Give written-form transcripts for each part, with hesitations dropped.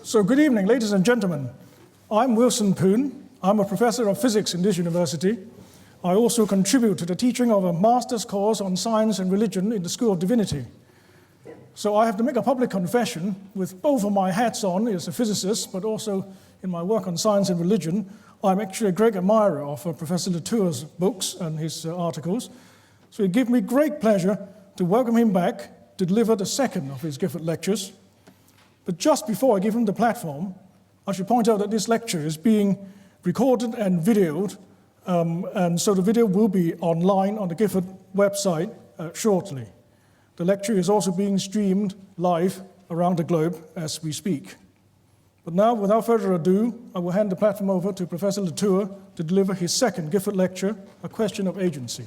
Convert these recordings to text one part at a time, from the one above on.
So good evening, ladies and gentlemen. I'm Wilson Poon. I'm a professor of physics in this university. I also contribute to the teaching of a master's course on science and religion in the School of Divinity. So I have to make a public confession with both of my hats on as a physicist, but also in my work on science and religion. I'm actually a great admirer of Professor Latour's books and his articles. So it gives me great pleasure to welcome him back to deliver the second of his Gifford Lectures. But just before I give him the platform, I should point out that this lecture is being recorded and videoed, and so the video will be online on the Gifford website shortly. The lecture is also being streamed live around the globe as we speak. But now, without further ado, I will hand the platform over to Professor Latour to deliver his second Gifford Lecture, A Question of Agency.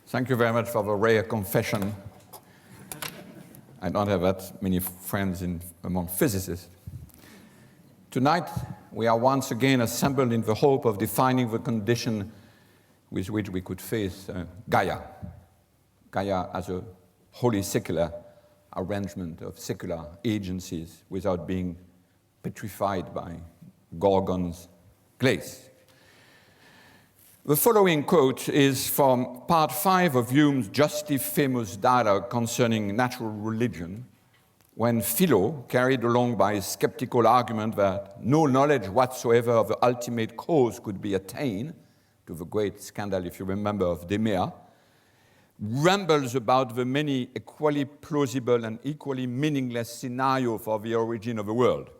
Thank you very much for the rare confession. I don't have that many friends among physicists. Tonight, we are once again assembled in the hope of defining the condition with which we could face Gaia. Gaia as a wholly secular arrangement of secular agencies without being petrified by Gorgon's glaze. The following quote is from part 5 of Hume's justly famous dialogue concerning natural religion, when Philo, carried along by his skeptical argument that no knowledge whatsoever of the ultimate cause could be attained, to the great scandal, if you remember, of Demea, rambles about the many equally plausible and equally meaningless scenarios for the origin of the world.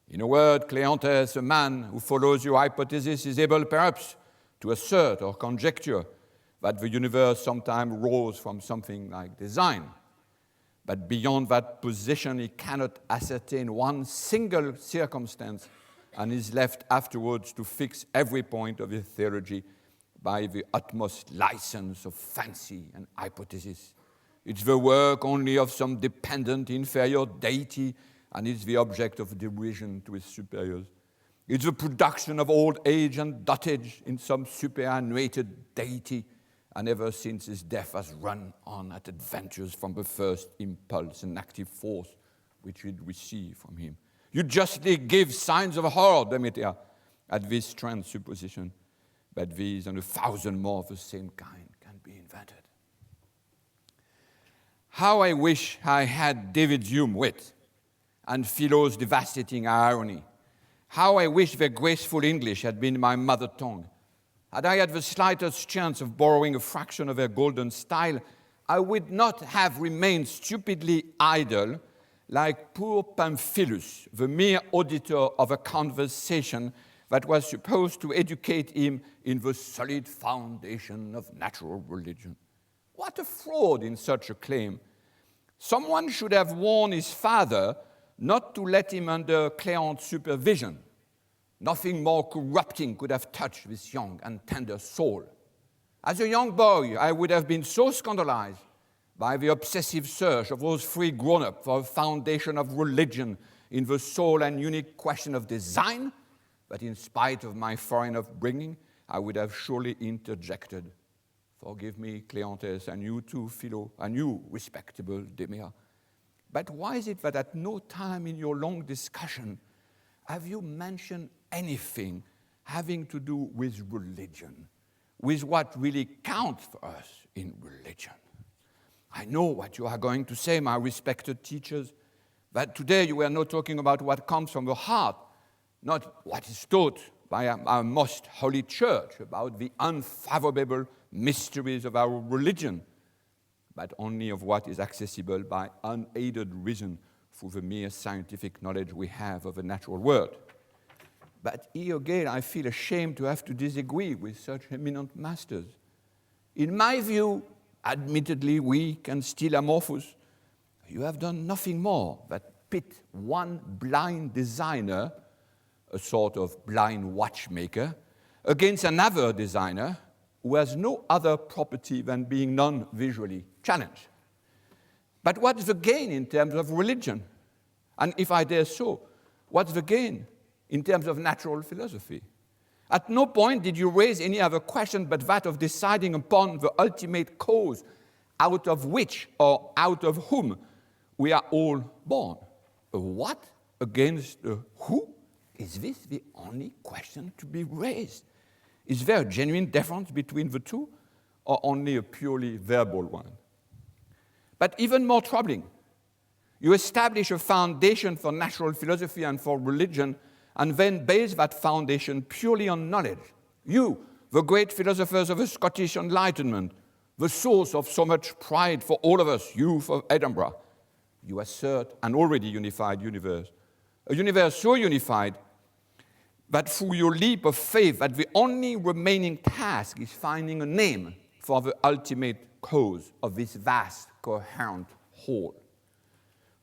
In a word, Cleanthes, a man who follows your hypothesis, is able perhaps to assert or conjecture that the universe sometime rose from something like design. But beyond that position, he cannot ascertain one single circumstance and is left afterwards to fix every point of his theology by the utmost license of fancy and hypothesis. It's the work only of some dependent inferior deity, and it's the object of derision to his superiors. It's the production of old age and dotage in some superannuated deity, and ever since his death has run on at adventures from the first impulse and active force which he'd received from him. You justly give signs of horror, Demeter, at this strange supposition, but these and 1,000 more of the same kind can be invented. How I wish I had David Hume wit and Philo's devastating irony. How I wish their graceful English had been my mother tongue. Had I had the slightest chance of borrowing a fraction of their golden style, I would not have remained stupidly idle like poor Pamphilus, the mere auditor of a conversation that was supposed to educate him in the solid foundation of natural religion. What a fraud in such a claim! Someone should have warned his father not to let him under Cleant's supervision. Nothing more corrupting could have touched this young and tender soul. As a young boy, I would have been so scandalized by the obsessive search of those three grown-ups for a foundation of religion in the sole and unique question of design, that in spite of my foreign upbringing, I would have surely interjected, "Forgive me, Cleanthes, and you too, Philo, and you, respectable Demea. But why is it that at no time in your long discussion have you mentioned anything having to do with religion, with what really counts for us in religion?" I know what you are going to say, my respected teachers, that today you were not talking about what comes from the heart, not what is taught by our most holy church about the unfathomable mysteries of our religion, but only of what is accessible by unaided reason through the mere scientific knowledge we have of the natural world. But here again, I feel ashamed to have to disagree with such eminent masters. In my view, admittedly weak and still amorphous, you have done nothing more but pit one blind designer, a sort of blind watchmaker, against another designer who has no other property than being non-visually challenged. But what's the gain in terms of religion? And if I dare so, what's the gain in terms of natural philosophy? At no point did you raise any other question but that of deciding upon the ultimate cause out of which or out of whom we are all born. A what against a who? Is this the only question to be raised? Is there a genuine difference between the two, or only a purely verbal one? But even more troubling, you establish a foundation for natural philosophy and for religion, and then base that foundation purely on knowledge. You, the great philosophers of the Scottish Enlightenment, the source of so much pride for all of us, youth of Edinburgh, you assert an already unified universe, a universe so unified that through your leap of faith that the only remaining task is finding a name for the ultimate cause of this vast, coherent whole.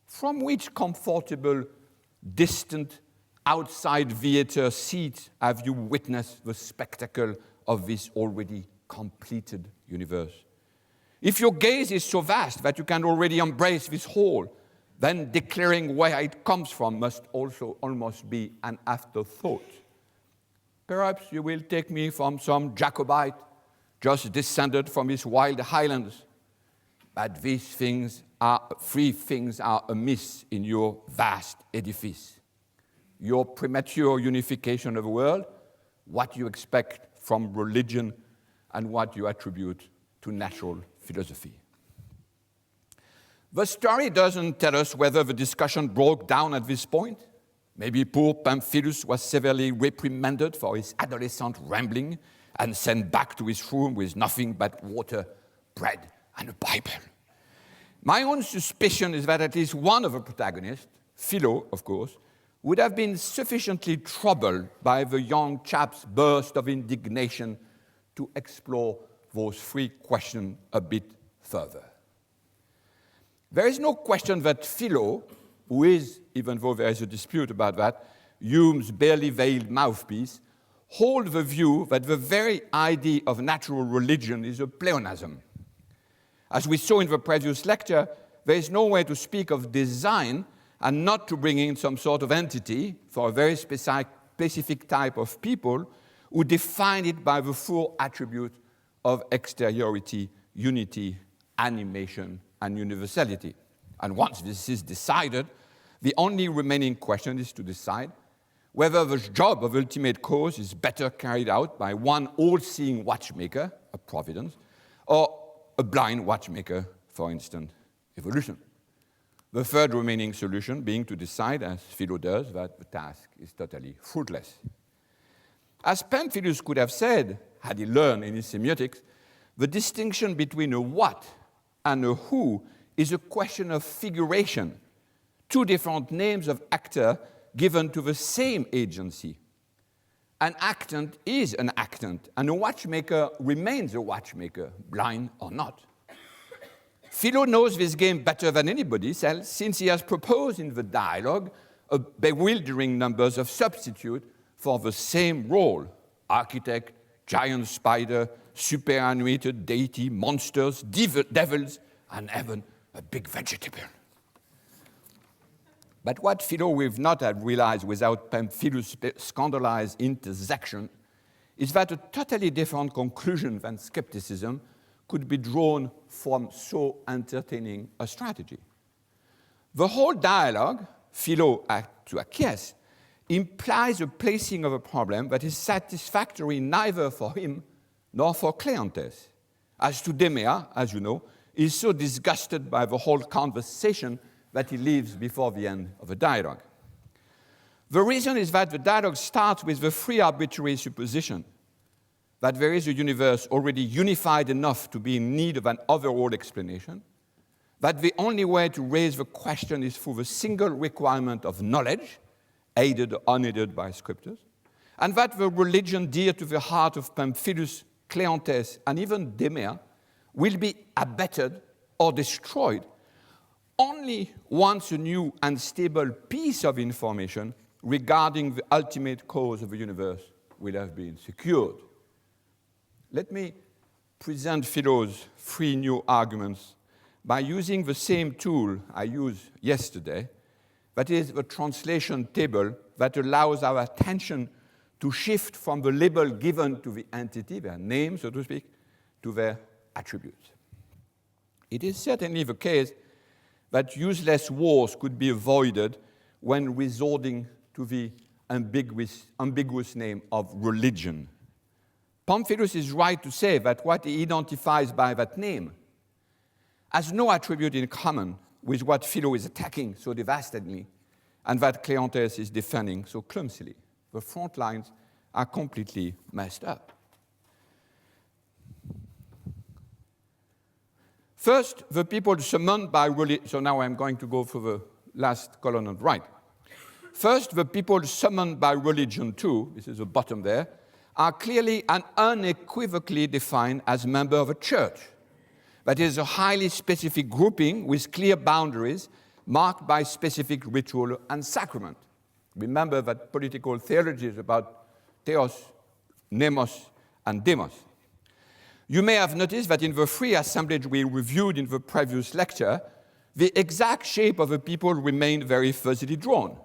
From which comfortable, distant, outside theater seat have you witnessed the spectacle of this already completed universe? If your gaze is so vast that you can already embrace this whole, then declaring where it comes from must also almost be an afterthought. Perhaps you will take me from some Jacobite just descended from his wild highlands, but these three things are amiss in your vast edifice. Your premature unification of the world, what you expect from religion, and what you attribute to natural philosophy. The story doesn't tell us whether the discussion broke down at this point. Maybe poor Pamphilus was severely reprimanded for his adolescent rambling and sent back to his room with nothing but water, bread, and a Bible. My own suspicion is that at least one of the protagonists, Philo, of course, would have been sufficiently troubled by the young chap's burst of indignation to explore those three questions a bit further. There is no question that Philo, who is, even though there is a dispute about that, Hume's barely veiled mouthpiece, hold the view that the very idea of natural religion is a pleonasm. As we saw in the previous lecture, there is no way to speak of design and not to bring in some sort of entity for a very specific type of people who define it by the full attribute of exteriority, unity, animation, and universality. And once this is decided, the only remaining question is to decide whether the job of ultimate cause is better carried out by one all-seeing watchmaker, a providence, or a blind watchmaker, for instance, evolution. The third remaining solution being to decide, as Philo does, that the task is totally fruitless. As Pamphilus could have said, had he learned in his semiotics, the distinction between a what and a who is a question of figuration, two different names of actor given to the same agency. An actant is an actant, and a watchmaker remains a watchmaker, blind or not. Philo knows this game better than anybody else, since he has proposed in the dialogue a bewildering numbers of substitutes for the same role: architect, giant spider, superannuated deity, monsters, devils, and even a big vegetable. But what Philo will not have realized without Pamphilus' scandalized intersection is that a totally different conclusion than skepticism could be drawn from so entertaining a strategy. The whole dialogue, Philo to acquiesce, implies a placing of a problem that is satisfactory neither for him nor for Cleanthes. As to Demea, as you know, he is so disgusted by the whole conversation that he leaves before the end of the dialogue. The reason is that the dialogue starts with the free arbitrary supposition that there is a universe already unified enough to be in need of an overall explanation, that the only way to raise the question is through the single requirement of knowledge, aided or unaided by scriptures, and that the religion dear to the heart of Pamphilus, Cleanthes, and even Demea will be abetted or destroyed only once a new and stable piece of information regarding the ultimate cause of the universe will have been secured. Let me present Philo's three new arguments by using the same tool I used yesterday, that is the translation table that allows our attention to shift from the label given to the entity, their name, so to speak, to their attributes. It is certainly the case that useless wars could be avoided when resorting to the ambiguous name of religion. Pamphilus is right to say that what he identifies by that name has no attribute in common with what Philo is attacking so devastately and that Cleanthes is defending so clumsily. The front lines are completely messed up. First, the people summoned by religion. So now I'm going to go for the last column on the right. First, the people summoned by religion too, this is the bottom there, are clearly and unequivocally defined as members of a church. That is a highly specific grouping with clear boundaries marked by specific ritual and sacrament. Remember that political theology is about theos, nemos, and demos. You may have noticed that in the three assemblages we reviewed in the previous lecture, the exact shape of the people remained very fuzzily drawn.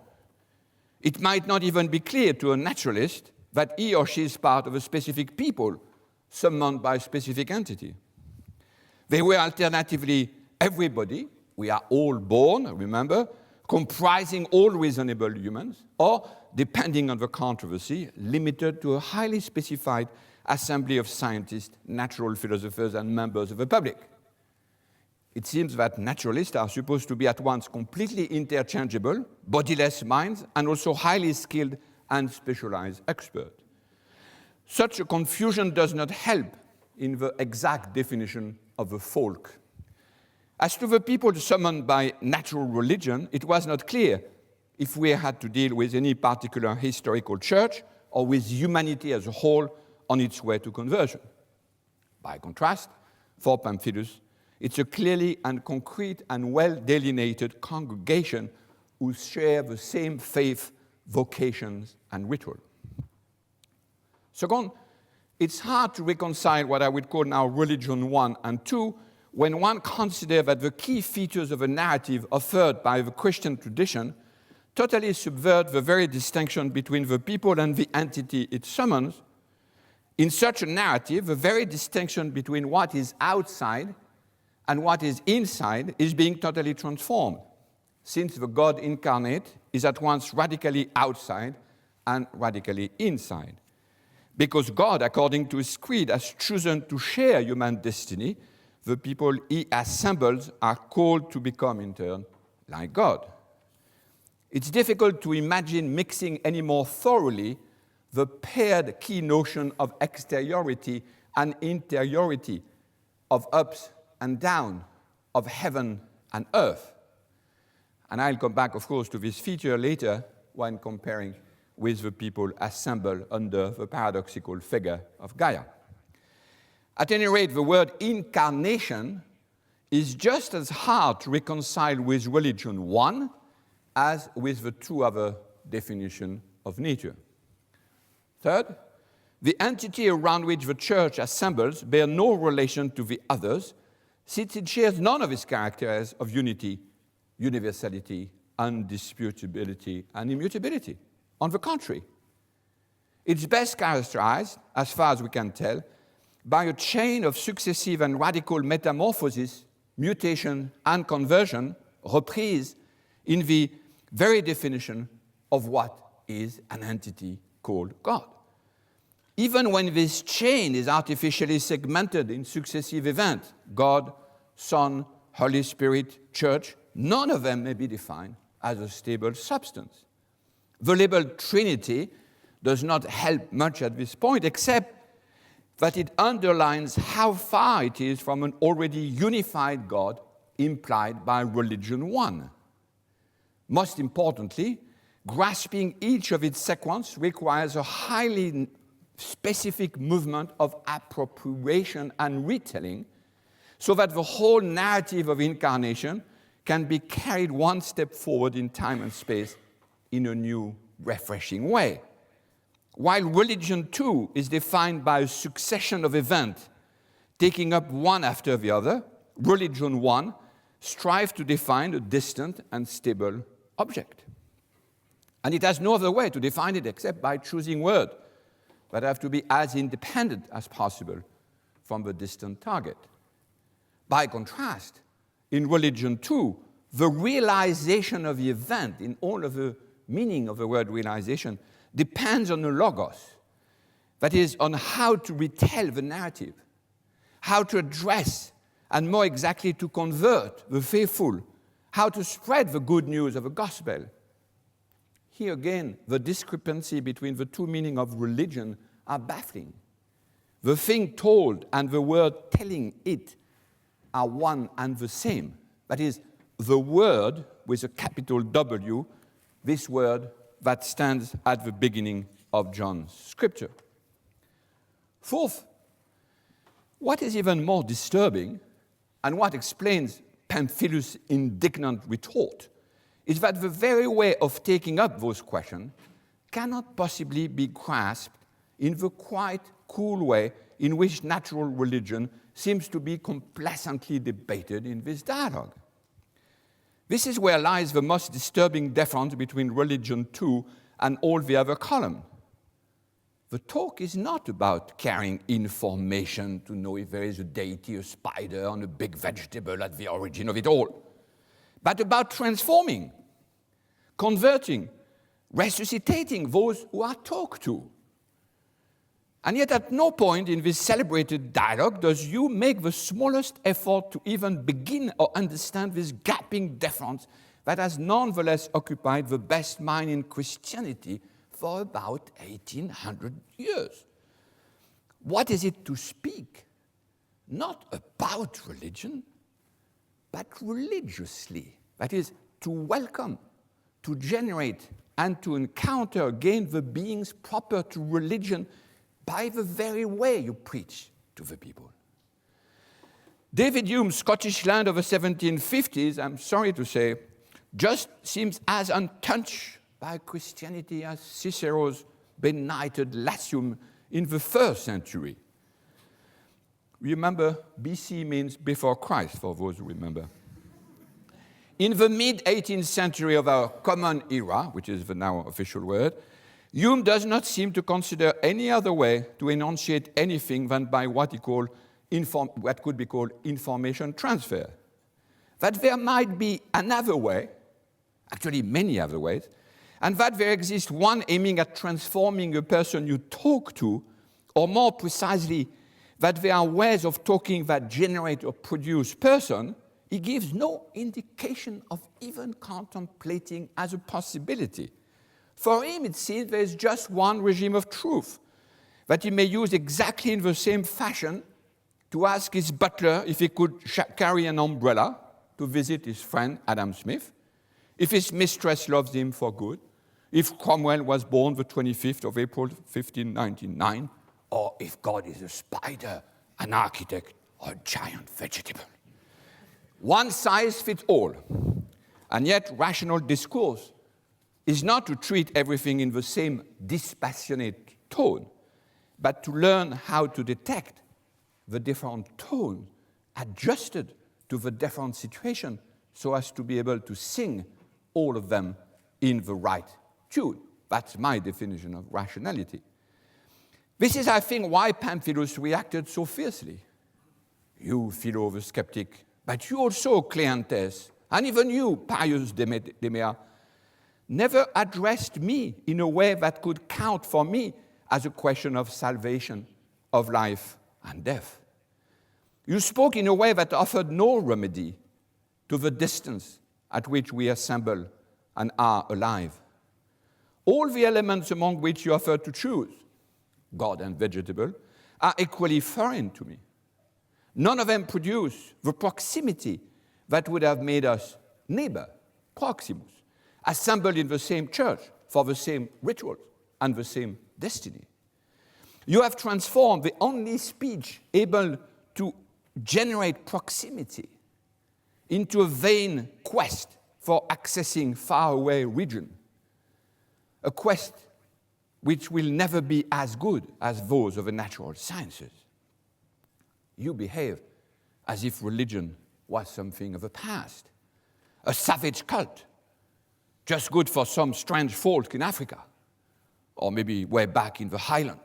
It might not even be clear to a naturalist that he or she is part of a specific people summoned by a specific entity. They were alternatively everybody, we are all born, remember, comprising all reasonable humans, or, depending on the controversy, limited to a highly specified assembly of scientists, natural philosophers, and members of the public. It seems that naturalists are supposed to be at once completely interchangeable, bodiless minds, and also highly skilled and specialized experts. Such a confusion does not help in the exact definition of the folk. As to the people summoned by natural religion, it was not clear if we had to deal with any particular historical church or with humanity as a whole on its way to conversion. By contrast, for Pamphilus, it's a clearly and concrete and well-delineated congregation who share the same faith, vocations, and ritual. Second, it's hard to reconcile what I would call now religion 1 and 2 when one considers that the key features of a narrative offered by the Christian tradition totally subvert the very distinction between the people and the entity it summons. In such a narrative, the very distinction between what is outside and what is inside is being totally transformed, since the God incarnate is at once radically outside and radically inside. Because God, according to his creed, has chosen to share human destiny, the people he assembles are called to become, in turn, like God. It's difficult to imagine mixing any more thoroughly the paired key notion of exteriority and interiority, of ups and down, of heaven and earth. And I'll come back, of course, to this feature later when comparing with the people assembled under the paradoxical figure of Gaia. At any rate, the word incarnation is just as hard to reconcile with religion 1 as with the two other definitions of nature. Third, the entity around which the church assembles bears no relation to the others, since it shares none of its characters of unity, universality, undisputability, and immutability. On the contrary, it's best characterized, as far as we can tell, by a chain of successive and radical metamorphosis, mutation, and conversion, reprise in the very definition of what is an entity called God. Even when this chain is artificially segmented in successive events, God, Son, Holy Spirit, Church, none of them may be defined as a stable substance. The label Trinity does not help much at this point, except that it underlines how far it is from an already unified God implied by religion 1. Most importantly, grasping each of its sequence requires a highly specific movement of appropriation and retelling, so that the whole narrative of incarnation can be carried one step forward in time and space in a new, refreshing way. While religion, too, is defined by a succession of events taking up one after the other, religion 1 strives to define a distant and stable object. And it has no other way to define it except by choosing words but have to be as independent as possible from the distant target. By contrast, in religion too, the realization of the event, in all of the meaning of the word realization, depends on the logos, that is, on how to retell the narrative, how to address, and more exactly to convert the faithful, how to spread the good news of the gospel. Here again, the discrepancy between the two meanings of religion are baffling. The thing told and the word telling it are one and the same. That is, the word with a capital W, this word that stands at the beginning of John's scripture. Fourth, what is even more disturbing, and what explains Pamphilus' indignant retort, is that the very way of taking up those questions cannot possibly be grasped in the quite cool way in which natural religion seems to be complacently debated in this dialogue. This is where lies the most disturbing difference between religion too and all the other column. The talk is not about carrying information to know if there is a deity, a spider, and a big vegetable at the origin of it all, but about transforming, converting, resuscitating those who are talked to. And yet at no point in this celebrated dialogue does you make the smallest effort to even begin or understand this gaping difference that has nonetheless occupied the best mind in Christianity for about 1800 years. What is it to speak? Not about religion, but religiously. That is, to welcome, to generate, and to encounter again the beings proper to religion by the very way you preach to the people. David Hume's Scottish land of the 1750s, I'm sorry to say, just seems as untouched by Christianity as Cicero's benighted Latium in the 1st century. Remember, BC means before Christ, for those who remember. In the mid-18th century of our common era, which is the now official word, Hume does not seem to consider any other way to enunciate anything than by what could be called information transfer. That there might be another way, actually many other ways, and that there exists one aiming at transforming a person you talk to, or more precisely, that there are ways of talking that generate or produce person, he gives no indication of even contemplating as a possibility. For him, it seems there is just one regime of truth that he may use exactly in the same fashion to ask his butler if he could carry an umbrella to visit his friend Adam Smith, if his mistress loves him for good, if Cromwell was born the 25th of April, 1599, or if God is a spider, an architect, or a giant vegetable. One size fits all, and yet rational discourse is not to treat everything in the same dispassionate tone, but to learn how to detect the different tones adjusted to the different situation so as to be able to sing all of them in the right tune. That's my definition of rationality. This is, I think, why Pamphilus reacted so fiercely. You, Philo the skeptic, but you also, Cleanthes, and even you, Pius Demea, never addressed me in a way that could count for me as a question of salvation, of life and death. You spoke in a way that offered no remedy to the distance at which we assemble and are alive. All the elements among which you offered to choose, God and vegetable, are equally foreign to me. None of them produce the proximity that would have made us neighbor, proximus, assembled in the same church for the same rituals and the same destiny. You have transformed the only speech able to generate proximity into a vain quest for accessing faraway region, a quest which will never be as good as those of the natural sciences. You behave as if religion was something of the past, a savage cult, just good for some strange folk in Africa, or maybe way back in the Highland.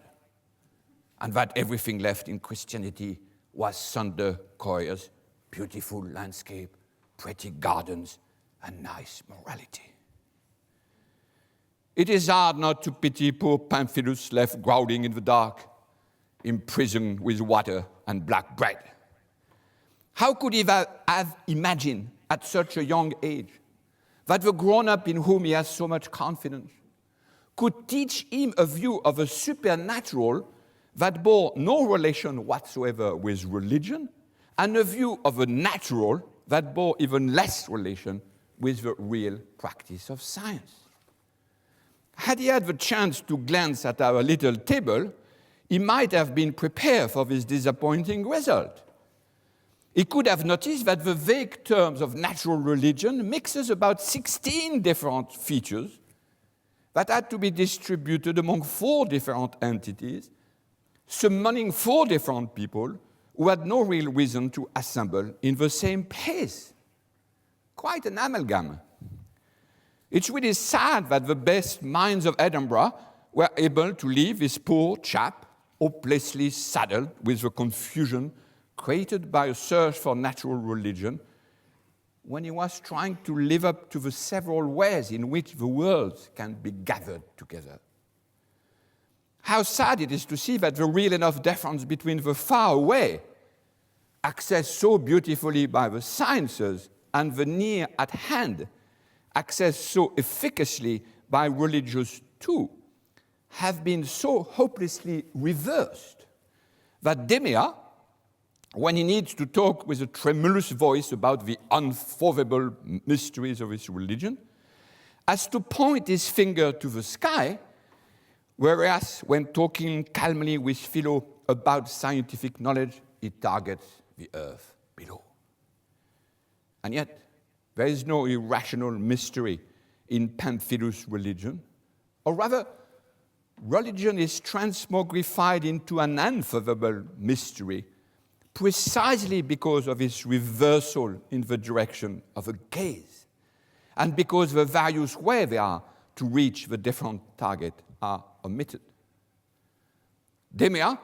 and that everything left in Christianity was thunder choirs, beautiful landscape, pretty gardens, and nice morality. It is hard not to pity poor Pamphilus left growling in the dark, imprisoned with water and black bread. How could he have imagined at such a young age that the grown-up in whom he has so much confidence could teach him a view of a supernatural that bore no relation whatsoever with religion, and a view of a natural that bore even less relation with the real practice of science? Had he had the chance to glance at our little table, he might have been prepared for this disappointing result. He could have noticed that the vague terms of natural religion mixes about 16 different features that had to be distributed among 4 different entities, summoning 4 different people who had no real reason to assemble in the same place. Quite an amalgam. It's really sad that the best minds of Edinburgh were able to leave this poor chap hopelessly saddled with the confusion created by a search for natural religion when he was trying to live up to the several ways in which the worlds can be gathered together. How sad it is to see that the real enough difference between the far away, accessed so beautifully by the sciences, and the near at hand, accessed so efficaciously by religious too, have been so hopelessly reversed that Demea, when he needs to talk with a tremulous voice about the unfathomable mysteries of his religion, has to point his finger to the sky, whereas when talking calmly with Philo about scientific knowledge, he targets the earth below. And yet, there is no irrational mystery in Pamphilus' religion, or rather, religion is transmogrified into an unfathomable mystery precisely because of its reversal in the direction of a gaze, and because the various ways they are to reach the different target are omitted. Demea,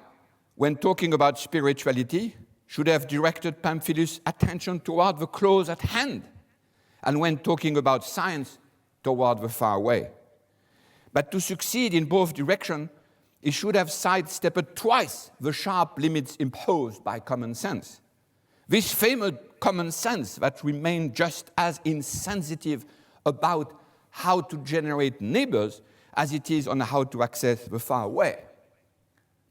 when talking about spirituality, should have directed Pamphilus' attention toward the close at hand, and when talking about science, toward the far away. But to succeed in both directions, he should have sidestepped twice the sharp limits imposed by common sense. This famous common sense that remained just as insensitive about how to generate neighbors as it is on how to access the far away.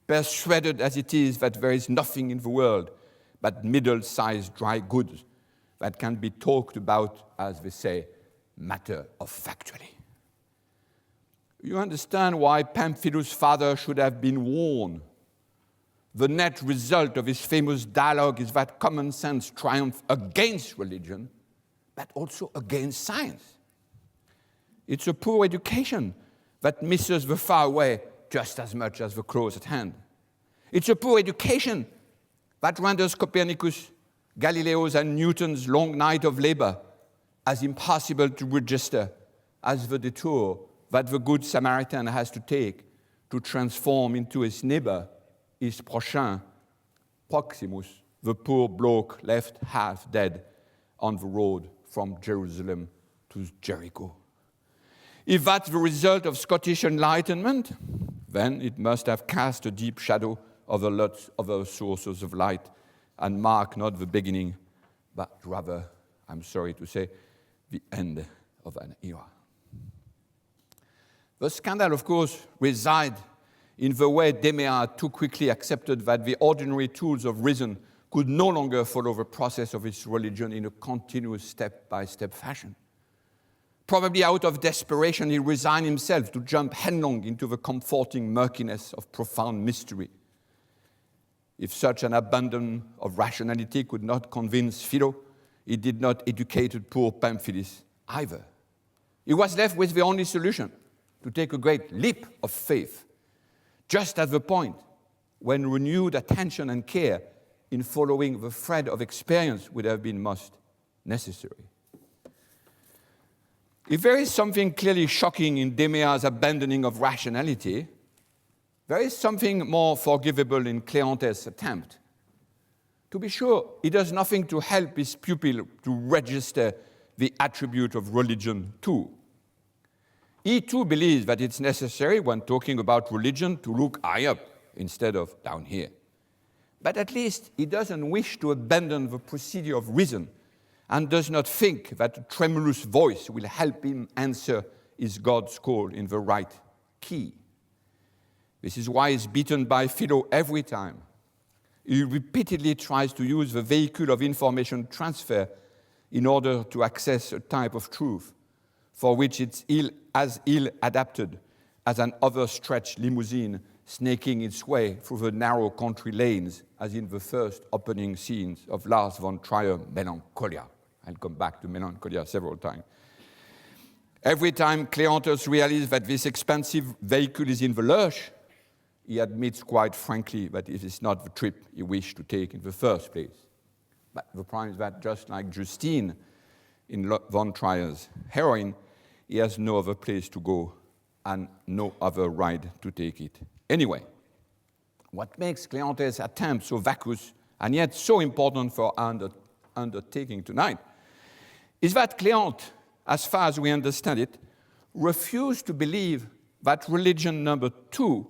Persuaded as it is that there is nothing in the world but middle-sized dry goods that can be talked about, as they say, matter of factually. You understand why Pamphilus' father should have been warned. The net result of his famous dialogue is that common sense triumphs against religion, but also against science. It's a poor education that misses the far away just as much as the close at hand. It's a poor education that renders Copernicus, Galileo's, and Newton's long night of labor as impossible to register as the detour that the Good Samaritan has to take to transform into his neighbor, his prochain, Proximus, the poor bloke left half dead on the road from Jerusalem to Jericho. If that's the result of Scottish Enlightenment, then it must have cast a deep shadow over lots of other sources of light and mark not the beginning, but rather, I'm sorry to say, the end of an era. The scandal, of course, resides in the way Demea too quickly accepted that the ordinary tools of reason could no longer follow the process of his religion in a continuous step-by-step fashion. Probably out of desperation, he resigned himself to jump headlong into the comforting murkiness of profound mystery. If such an abandon of rationality could not convince Philo, it did not educate poor Pamphilus either. He was left with the only solution, to take a great leap of faith, just at the point when renewed attention and care in following the thread of experience would have been most necessary. If there is something clearly shocking in Demea's abandoning of rationality, There is something more forgivable in Cleantes' attempt. To be sure, he does nothing to help his pupil to register the attribute of religion too. He too believes that it's necessary when talking about religion to look high up instead of down here. But at least he doesn't wish to abandon the procedure of reason and does not think that a tremulous voice will help him answer his God's call in the right key. This is why he's beaten by Philo every time. He repeatedly tries to use the vehicle of information transfer in order to access a type of truth for which it's as ill adapted as an overstretched limousine snaking its way through the narrow country lanes as in the first opening scenes of Lars von Trier, Melancholia. I'll come back to Melancholia several times. Every time Cleantes realizes that this expensive vehicle is in the lurch, he admits quite frankly that it is not the trip he wished to take in the first place. But the problem is that just like Justine in von Trier's Heroine, he has no other place to go and no other ride to take it. Anyway, what makes Cleantes' attempt so vacuous and yet so important for our undertaking tonight is that Cleantes, as far as we understand it, refused to believe that religion number 2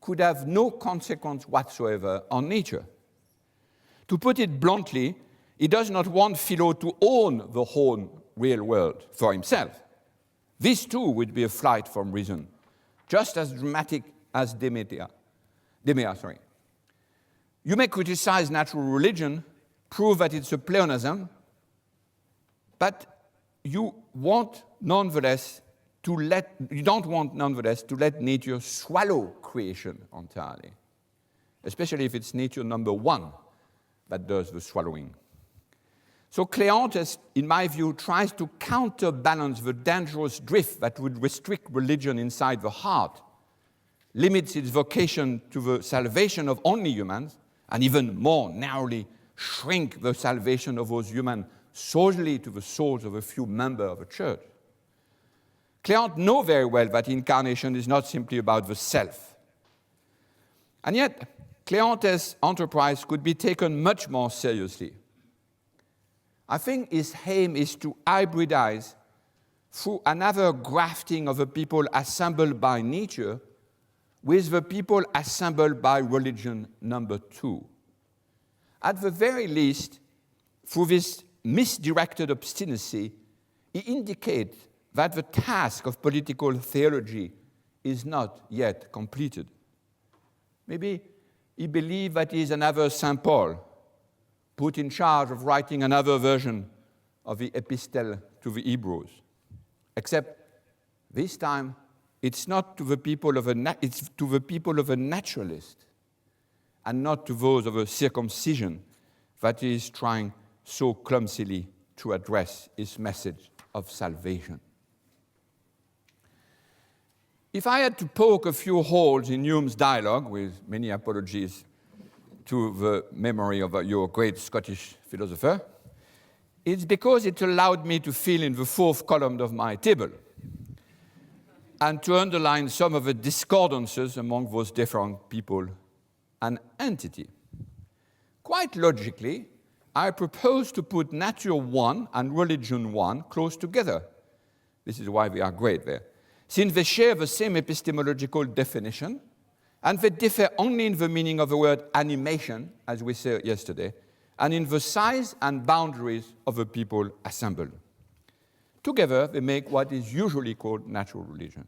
could have no consequence whatsoever on nature. To put it bluntly, he does not want Philo to own the whole real world for himself. This too would be a flight from reason, just as dramatic as Demea. You may criticize natural religion, prove that it's a pleonasm, but you don't want nonetheless to let nature swallow creation entirely, especially if it's nature number 1 that does the swallowing. So Cleantes, in my view, tries to counterbalance the dangerous drift that would restrict religion inside the heart, limits its vocation to the salvation of only humans, and even more narrowly shrink the salvation of those humans solely to the souls of a few members of a church. Cleantes knows very well that incarnation is not simply about the self. And yet, Cleantes' enterprise could be taken much more seriously. I think his aim is to hybridize through another grafting of the people assembled by nature with the people assembled by religion number 2. At the very least, through this misdirected obstinacy, he indicates that the task of political theology is not yet completed. Maybe he believes that he is another St. Paul, put in charge of writing another version of the epistle to the Hebrews. Except this time, it's not to the people of it's to the people of a naturalist, and not to those of a circumcision that he is trying so clumsily to address his message of salvation. If I had to poke a few holes in Hume's dialogue, with many apologies to the memory of your great Scottish philosopher, it's because it allowed me to fill in the 4th column of my table and to underline some of the discordances among those different people and entity. Quite logically, I propose to put nature 1 and religion 1 close together. This is why we are great there. Since they share the same epistemological definition, and they differ only in the meaning of the word animation, as we said yesterday, and in the size and boundaries of the people assembled. Together, they make what is usually called natural religion.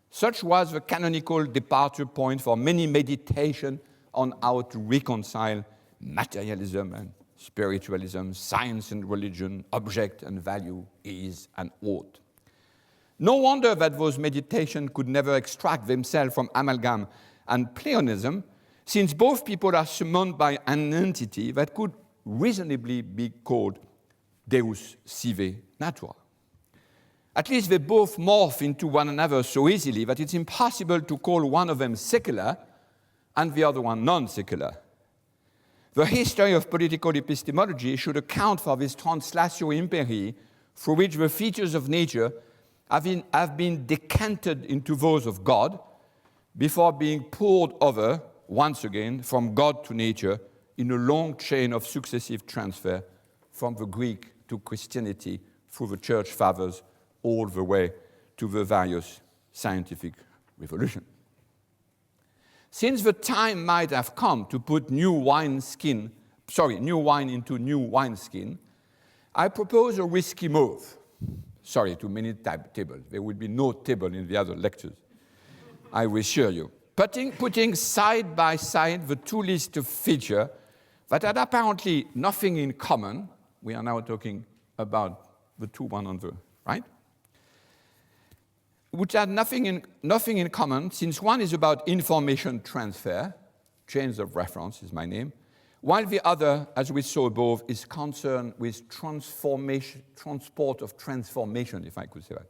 Such was the canonical departure point for many meditations on how to reconcile materialism and spiritualism, science and religion, object and value, is and ought. No wonder that those meditations could never extract themselves from amalgam and pleonasm, since both people are summoned by an entity that could reasonably be called Deus sive natura. At least they both morph into one another so easily that it's impossible to call one of them secular and the other one non-secular. The history of political epistemology should account for this translatio imperii, through which the features of nature have been decanted into those of God, before being poured over, once again, from God to nature in a long chain of successive transfer from the Greek to Christianity through the church fathers all the way to the various scientific revolutions. Since the time might have come to put new wine into new wineskin, I propose a risky move. Sorry, too many tables. There will be no table in the other lectures, I assure you. Putting side by side the two lists of features that had apparently nothing in common. We are now talking about the two one on the right, which had nothing in common, since one is about information transfer, chains of reference is my name, while the other, as we saw above, is concerned with transport of transformation, if I could say that.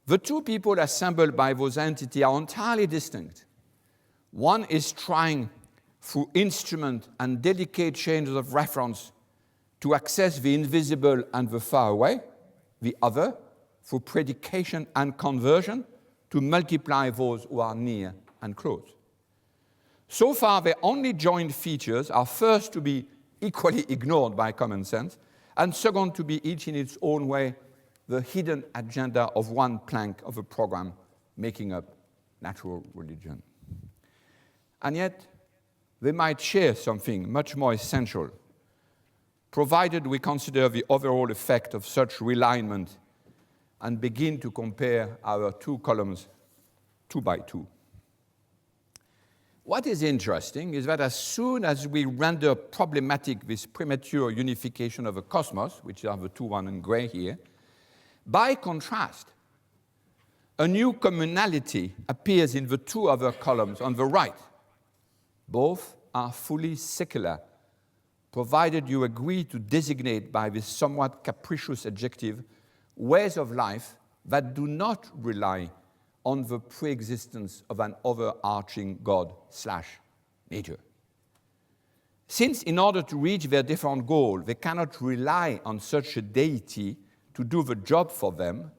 The two people assembled by those entities are entirely distinct. One is trying, through instrument and delicate chains of reference, to access the invisible and the far away. The other, through predication and conversion, to multiply those who are near and close. So far, their only joint features are first to be equally ignored by common sense, and second to be each in its own way the hidden agenda of one plank of a program making up natural religion. And yet, they might share something much more essential, provided we consider the overall effect of such realignment and begin to compare our two columns 2 by 2. What is interesting is that as soon as we render problematic this premature unification of the cosmos, which are the two one in gray here, by contrast, a new communality appears in the two other columns on the right. Both are fully secular, provided you agree to designate by this somewhat capricious adjective ways of life that do not rely on the pre-existence of an overarching God/nature. Since in order to reach their different goal, they cannot rely on such a deity to do the job for them,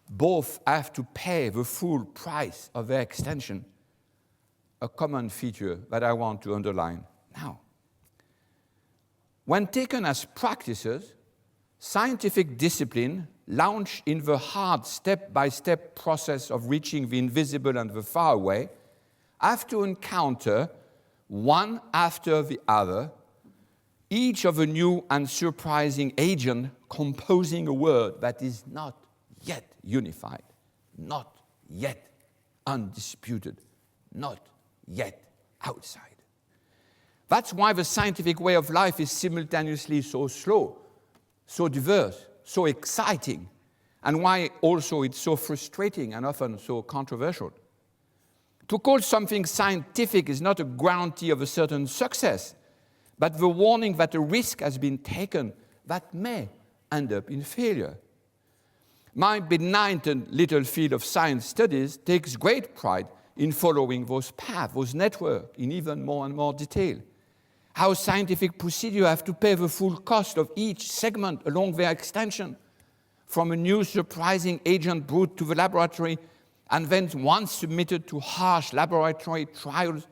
both have to pay the full price of their extension, a common feature that I want to underline now. When taken as practices, scientific discipline launched in the hard step-by-step process of reaching the invisible and the far away have to encounter, one after the other, each of a new and surprising agent composing a world that is not yet unified, not yet undisputed, not yet outside. That's why the scientific way of life is simultaneously so slow, so diverse, so exciting, and why also it's so frustrating and often so controversial. To call something scientific is not a guarantee of a certain success, but the warning that a risk has been taken that may end up in failure. My benighted little field of science studies takes great pride in following those paths, those networks, in even more and more detail. How scientific procedures have to pay the full cost of each segment along their extension, from a new surprising agent brought to the laboratory and then once submitted to harsh laboratory trials,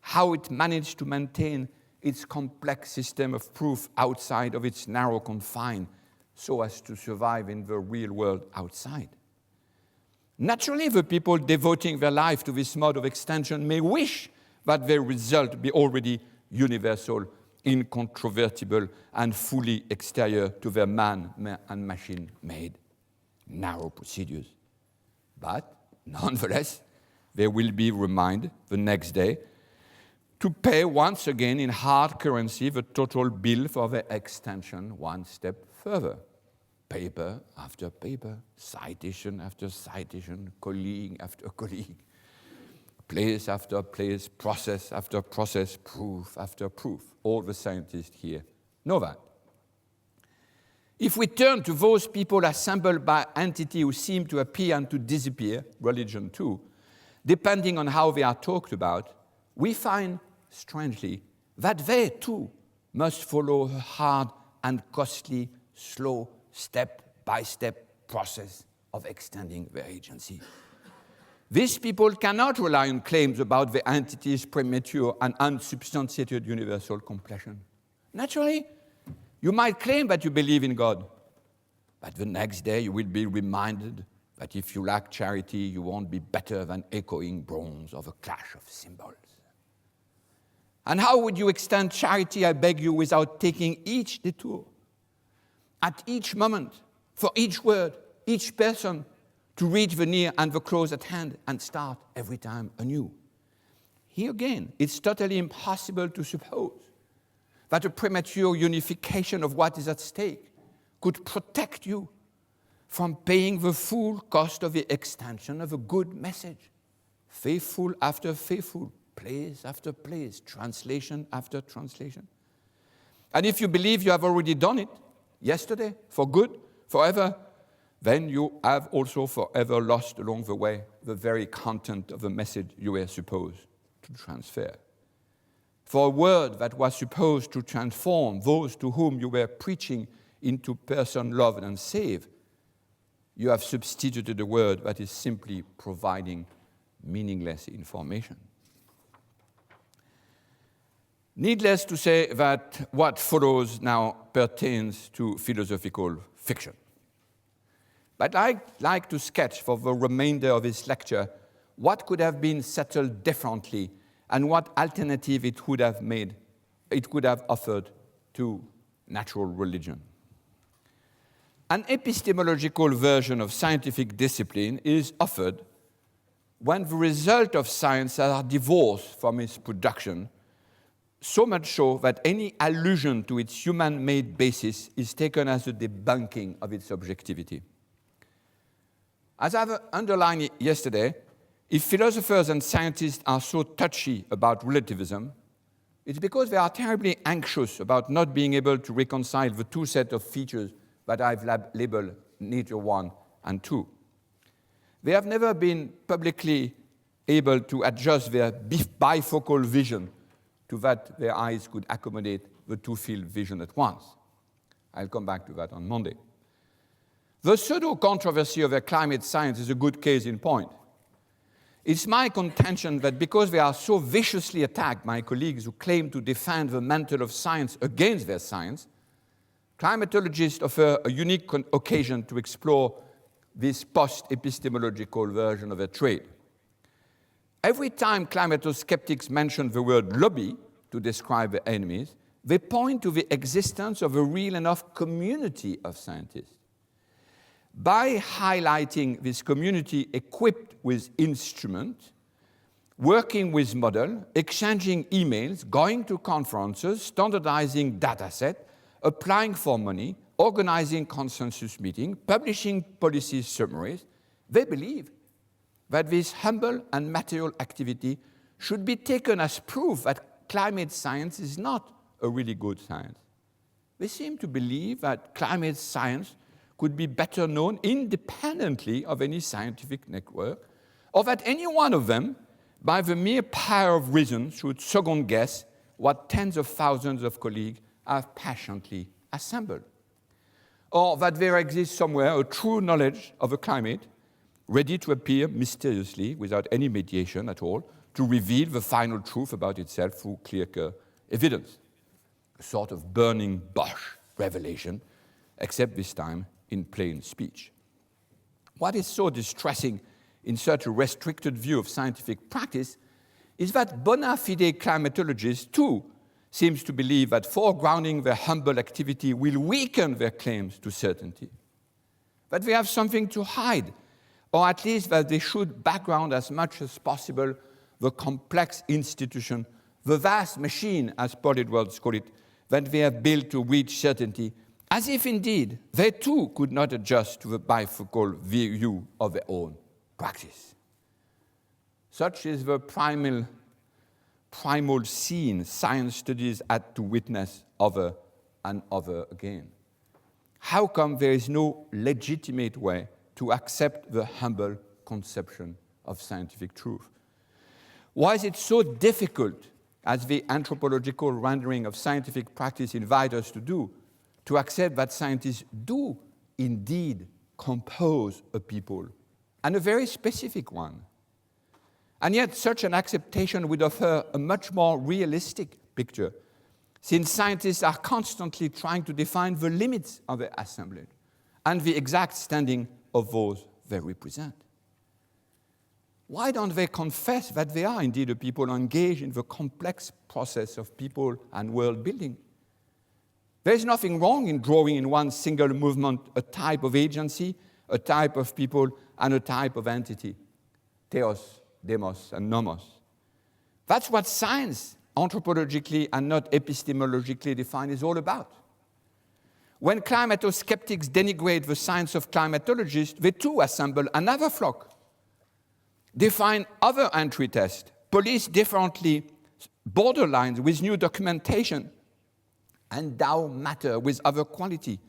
how it managed to maintain its complex system of proof outside of its narrow confine so as to survive in the real world outside. Naturally, the people devoting their life to this mode of extension may wish that their result be already universal, incontrovertible, and fully exterior to their man and machine-made narrow procedures. But, nonetheless, they will be reminded the next day to pay once again in hard currency the total bill for their extension one step further. Paper after paper, citation after citation, colleague after colleague, place after place, process after process, proof after proof. All the scientists here know that. If we turn to those people assembled by entities who seem to appear and to disappear, religion too, depending on how they are talked about, we find, strangely, that they too must follow a hard and costly, slow, step-by-step process of extending their agency. These people cannot rely on claims about the entity's premature and unsubstantiated universal completion. Naturally, you might claim that you believe in God, but the next day you will be reminded that if you lack charity, you won't be better than echoing bronze of a clash of cymbals. And how would you extend charity, I beg you, without taking each detour, at each moment, for each word, each person, to reach the near and the close at hand and start every time anew? Here again, it's totally impossible to suppose that a premature unification of what is at stake could protect you from paying the full cost of the extension of a good message, faithful after faithful, place after place, translation after translation. And if you believe you have already done it, yesterday, for good, forever, then you have also forever lost along the way the very content of the message you were supposed to transfer. For a word that was supposed to transform those to whom you were preaching into person loved and saved, you have substituted a word that is simply providing meaningless information. Needless to say that what follows now pertains to philosophical fiction. But I'd like to sketch for the remainder of this lecture what could have been settled differently and what alternative it could have offered to natural religion. An epistemological version of scientific discipline is offered when the results of science are divorced from its production, so much so that any allusion to its human-made basis is taken as a debunking of its objectivity. As I've underlined yesterday, if philosophers and scientists are so touchy about relativism, it's because they are terribly anxious about not being able to reconcile the two sets of features that I've labeled nature 1 and 2. They have never been publicly able to adjust their bifocal vision to that their eyes could accommodate the two-field vision at once. I'll come back to that on Monday. The pseudo-controversy of climate science is a good case in point. It's my contention that because they are so viciously attacked by colleagues who claim to defend the mantle of science against their science, climatologists offer a unique occasion to explore this post-epistemological version of their trade. Every time climato-skeptics mention the word lobby to describe their enemies, they point to the existence of a real enough community of scientists. By highlighting this community equipped with instruments, working with model, exchanging emails, going to conferences, standardizing data set, applying for money, organizing consensus meetings, publishing policy summaries, they believe that this humble and material activity should be taken as proof that climate science is not a really good science. They seem to believe that climate science could be better known independently of any scientific network, or that any one of them, by the mere power of reason, should second-guess what tens of thousands of colleagues have passionately assembled. Or that there exists somewhere a true knowledge of a climate ready to appear mysteriously, without any mediation at all, to reveal the final truth about itself through clear-cut evidence. A sort of burning bush revelation, except this time in plain speech. What is so distressing in such a restricted view of scientific practice is that bona fide climatologists, too, seems to believe that foregrounding their humble activity will weaken their claims to certainty, that they have something to hide, or at least that they should background as much as possible the complex institution, the vast machine, as Paul Edwards called it, that they have built to reach certainty, as if indeed they too could not adjust to the bifocal view of their own practice. Such is the primal scene science studies had to witness over and over again. How come there is no legitimate way to accept the humble conception of scientific truth? Why is it so difficult, as the anthropological rendering of scientific practice invites us to do, to accept that scientists do indeed compose a people, and a very specific one? And yet such an acceptation would offer a much more realistic picture, since scientists are constantly trying to define the limits of their assemblage and the exact standing of those they represent. Why don't they confess that they are indeed a people engaged in the complex process of people and world building? There is nothing wrong in drawing in one single movement a type of agency, a type of people, and a type of entity, theos, demos, and nomos. That's what science, anthropologically and not epistemologically defined, is all about. When climato-skeptics denigrate the science of climatologists, they too assemble another flock, define other entry tests, police differently borderlines with new documentation, endow matter with other quality,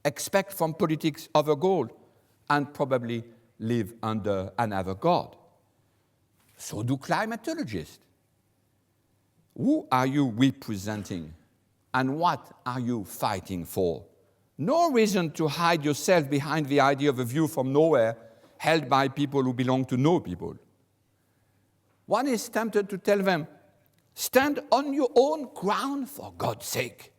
expect from politics other goal, and probably live under another god. So do climatologists. Who are you representing, and what are you fighting for? No reason to hide yourself behind the idea of a view from nowhere held by people who belong to no people. One is tempted to tell them, stand on your own ground for God's sake,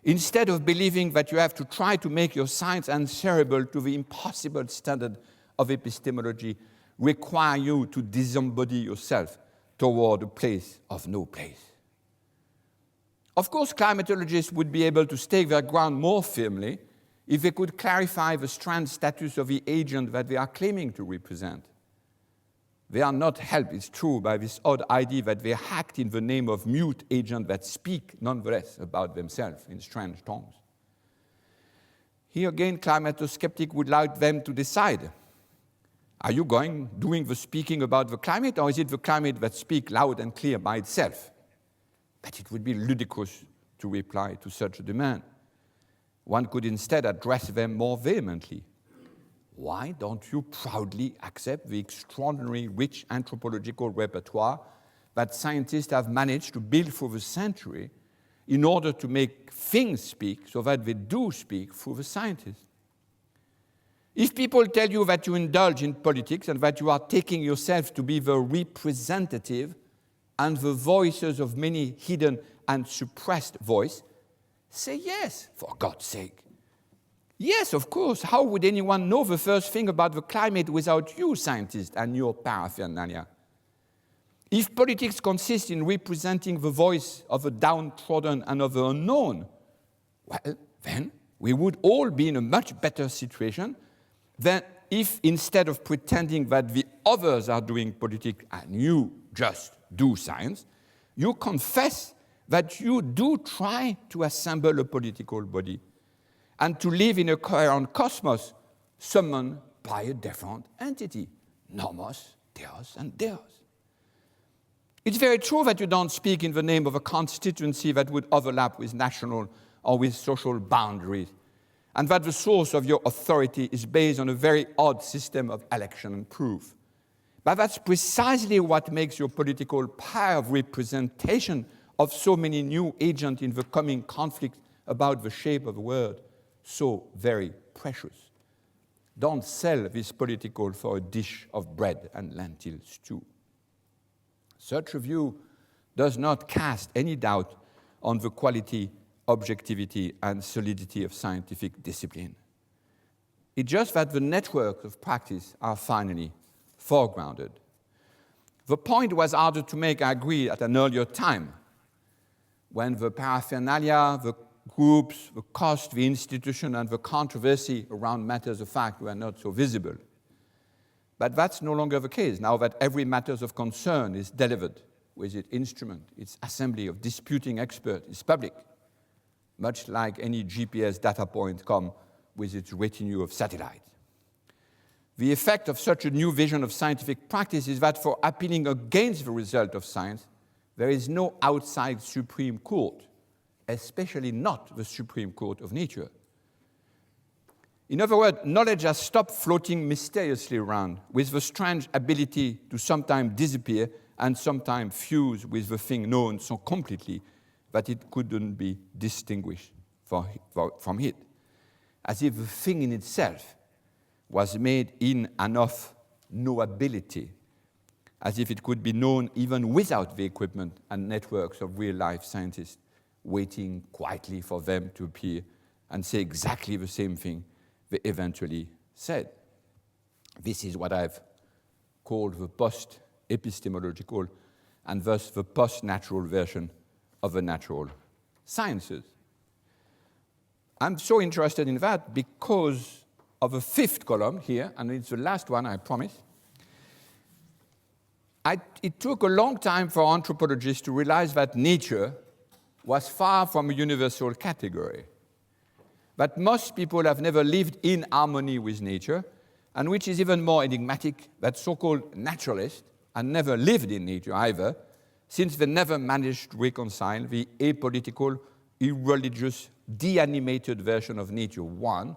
instead of believing that you have to try to make your science answerable to the impossible standard of epistemology, require you to disembody yourself toward a place of no place. Of course, climatologists would be able to stake their ground more firmly if they could clarify the strand status of the agent that they are claiming to represent. They are not helped, it's true, by this odd idea that they act in the name of mute agents that speak nonetheless about themselves in strange tongues. Here again, climato-skeptic would like them to decide. Are you doing the speaking about the climate, or is it the climate that speaks loud and clear by itself? But it would be ludicrous to reply to such a demand. One could instead address them more vehemently. Why don't you proudly accept the extraordinary rich anthropological repertoire that scientists have managed to build through the century in order to make things speak so that they do speak through the scientists? If people tell you that you indulge in politics and that you are taking yourself to be the representative and the voices of many hidden and suppressed voices, say yes, for God's sake. Yes, of course. How would anyone know the first thing about the climate without you, scientists, and your paraphernalia? If politics consists in representing the voice of the downtrodden and of the unknown, well, then we would all be in a much better situation than if, instead of pretending that the others are doing politics and you just do science, you confess that you do try to assemble a political body and to live in a coherent cosmos summoned by a different entity, nomos, theos, and deos. It's very true that you don't speak in the name of a constituency that would overlap with national or with social boundaries, and that the source of your authority is based on a very odd system of election and proof. But that's precisely what makes your political power of representation of so many new agents in the coming conflict about the shape of the world so very precious. Don't sell this political for a dish of bread and lentil stew. Such a view does not cast any doubt on the quality, objectivity, and solidity of scientific discipline. It's just that the networks of practice are finally foregrounded. The point was harder to make, I agree, at an earlier time, when the paraphernalia, the groups, the cost, the institution, and the controversy around matters of fact were not so visible. But that's no longer the case, now that every matter of concern is delivered with its instrument, its assembly of disputing experts is public, much like any GPS data point come with its retinue of satellites. The effect of such a new vision of scientific practice is that for appealing against the result of science, there is no outside Supreme Court, especially not the Supreme Court of nature. In other words, knowledge has stopped floating mysteriously around with the strange ability to sometimes disappear and sometimes fuse with the thing known so completely that it couldn't be distinguished from it, as if the thing in itself was made in and of knowability, as if it could be known even without the equipment and networks of real-life scientists waiting quietly for them to appear and say exactly the same thing they eventually said. This is what I've called the post-epistemological and thus the post-natural version of the natural sciences. I'm so interested in that because of a fifth column here, and it's the last one, I promise. It took a long time for anthropologists to realize that nature was far from a universal category, that most people have never lived in harmony with nature, and which is even more enigmatic, that so-called naturalists had never lived in nature either, since they never managed to reconcile the apolitical, irreligious, de-animated version of nature one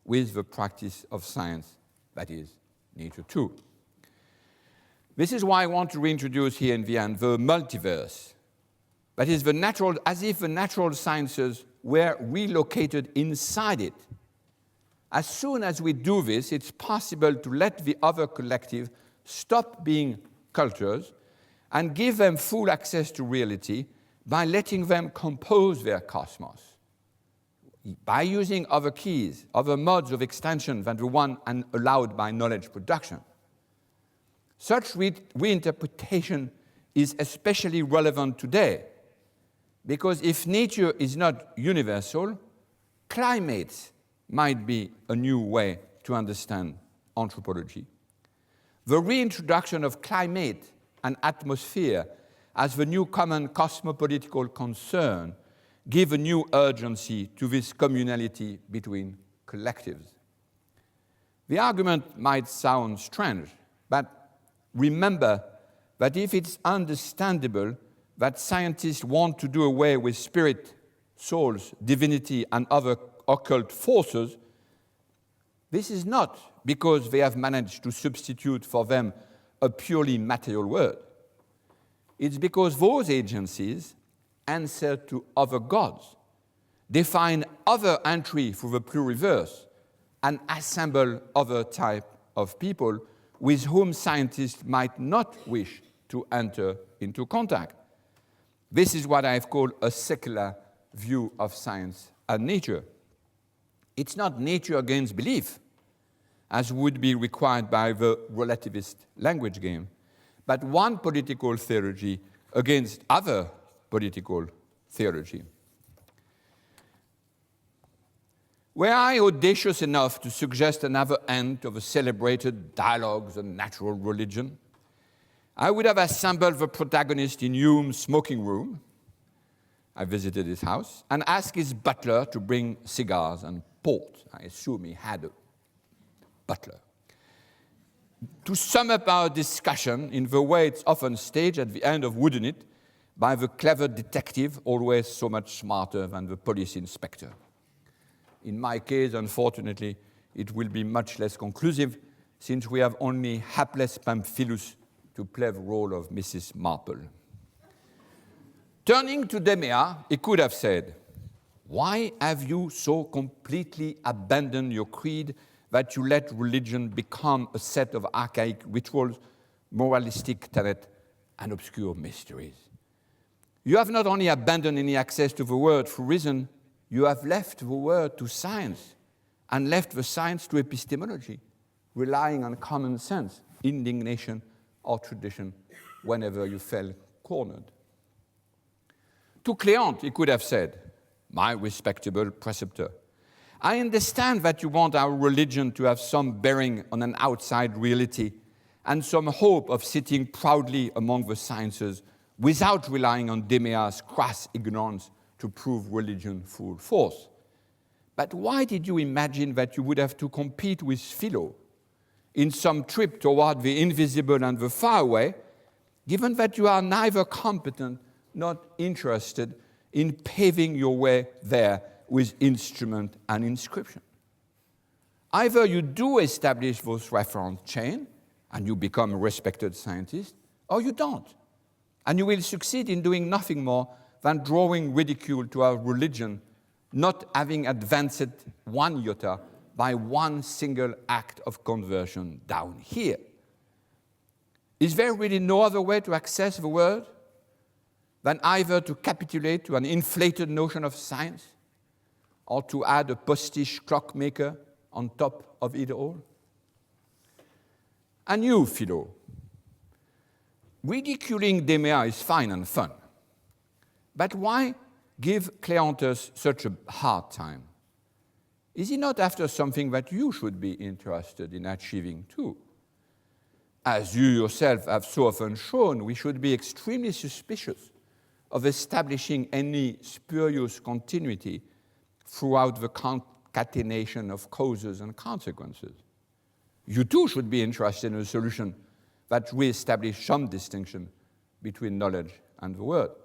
with the practice of science, that is, nature two. This is why I want to reintroduce here in the end the multiverse. That is, the natural, as if the natural sciences were relocated inside it. As soon as we do this, it's possible to let the other collective stop being cultures and give them full access to reality by letting them compose their cosmos, by using other keys, other modes of extension than the one allowed by knowledge production. Such reinterpretation is especially relevant today, because if nature is not universal, climate might be a new way to understand anthropology. The reintroduction of climate and atmosphere as the new common cosmopolitical concern give a new urgency to this communality between collectives. The argument might sound strange, but remember that if it's understandable that scientists want to do away with spirit, souls, divinity, and other occult forces, this is not because they have managed to substitute for them a purely material word. It's because those agencies answer to other gods, define other entry through the pluriverse, and assemble other type of people with whom scientists might not wish to enter into contact. This is what I've called a secular view of science and nature. It's not nature against belief, as would be required by the relativist language game, but one political theology against other political theology. Were I audacious enough to suggest another end of the celebrated dialogues on natural religion, I would have assembled the protagonist in Hume's smoking room. I visited his house and asked his butler to bring cigars and port. I assume he had a butler. To sum up our discussion in the way it's often staged at the end of Wouldn't It by the clever detective, always so much smarter than the police inspector. In my case, unfortunately, it will be much less conclusive since we have only hapless Pamphilus to play the role of Mrs. Marple. Turning to Demea, he could have said, "Why have you so completely abandoned your creed that you let religion become a set of archaic rituals, moralistic tenets, and obscure mysteries? You have not only abandoned any access to the word for reason, you have left the word to science and left the science to epistemology, relying on common sense, indignation, or tradition whenever you felt cornered." To Cléante, he could have said, "My respectable preceptor, I understand that you want our religion to have some bearing on an outside reality and some hope of sitting proudly among the sciences without relying on Demea's crass ignorance to prove religion full force. But why did you imagine that you would have to compete with Philo in some trip toward the invisible and the faraway, given that you are neither competent nor interested in paving your way there with instrument and inscription? Either you do establish those reference chains and you become a respected scientist, or you don't. And you will succeed in doing nothing more than drawing ridicule to our religion, not having advanced one iota by one single act of conversion down here. Is there really no other way to access the world than either to capitulate to an inflated notion of science or to add a postiche clockmaker on top of it all? And you, Philo, ridiculing Demea is fine and fun, but why give Cleanthus such a hard time? Is he not after something that you should be interested in achieving too? As you yourself have so often shown, we should be extremely suspicious of establishing any spurious continuity throughout the concatenation of causes and consequences. You too should be interested in a solution that re-establish some distinction between knowledge and the world.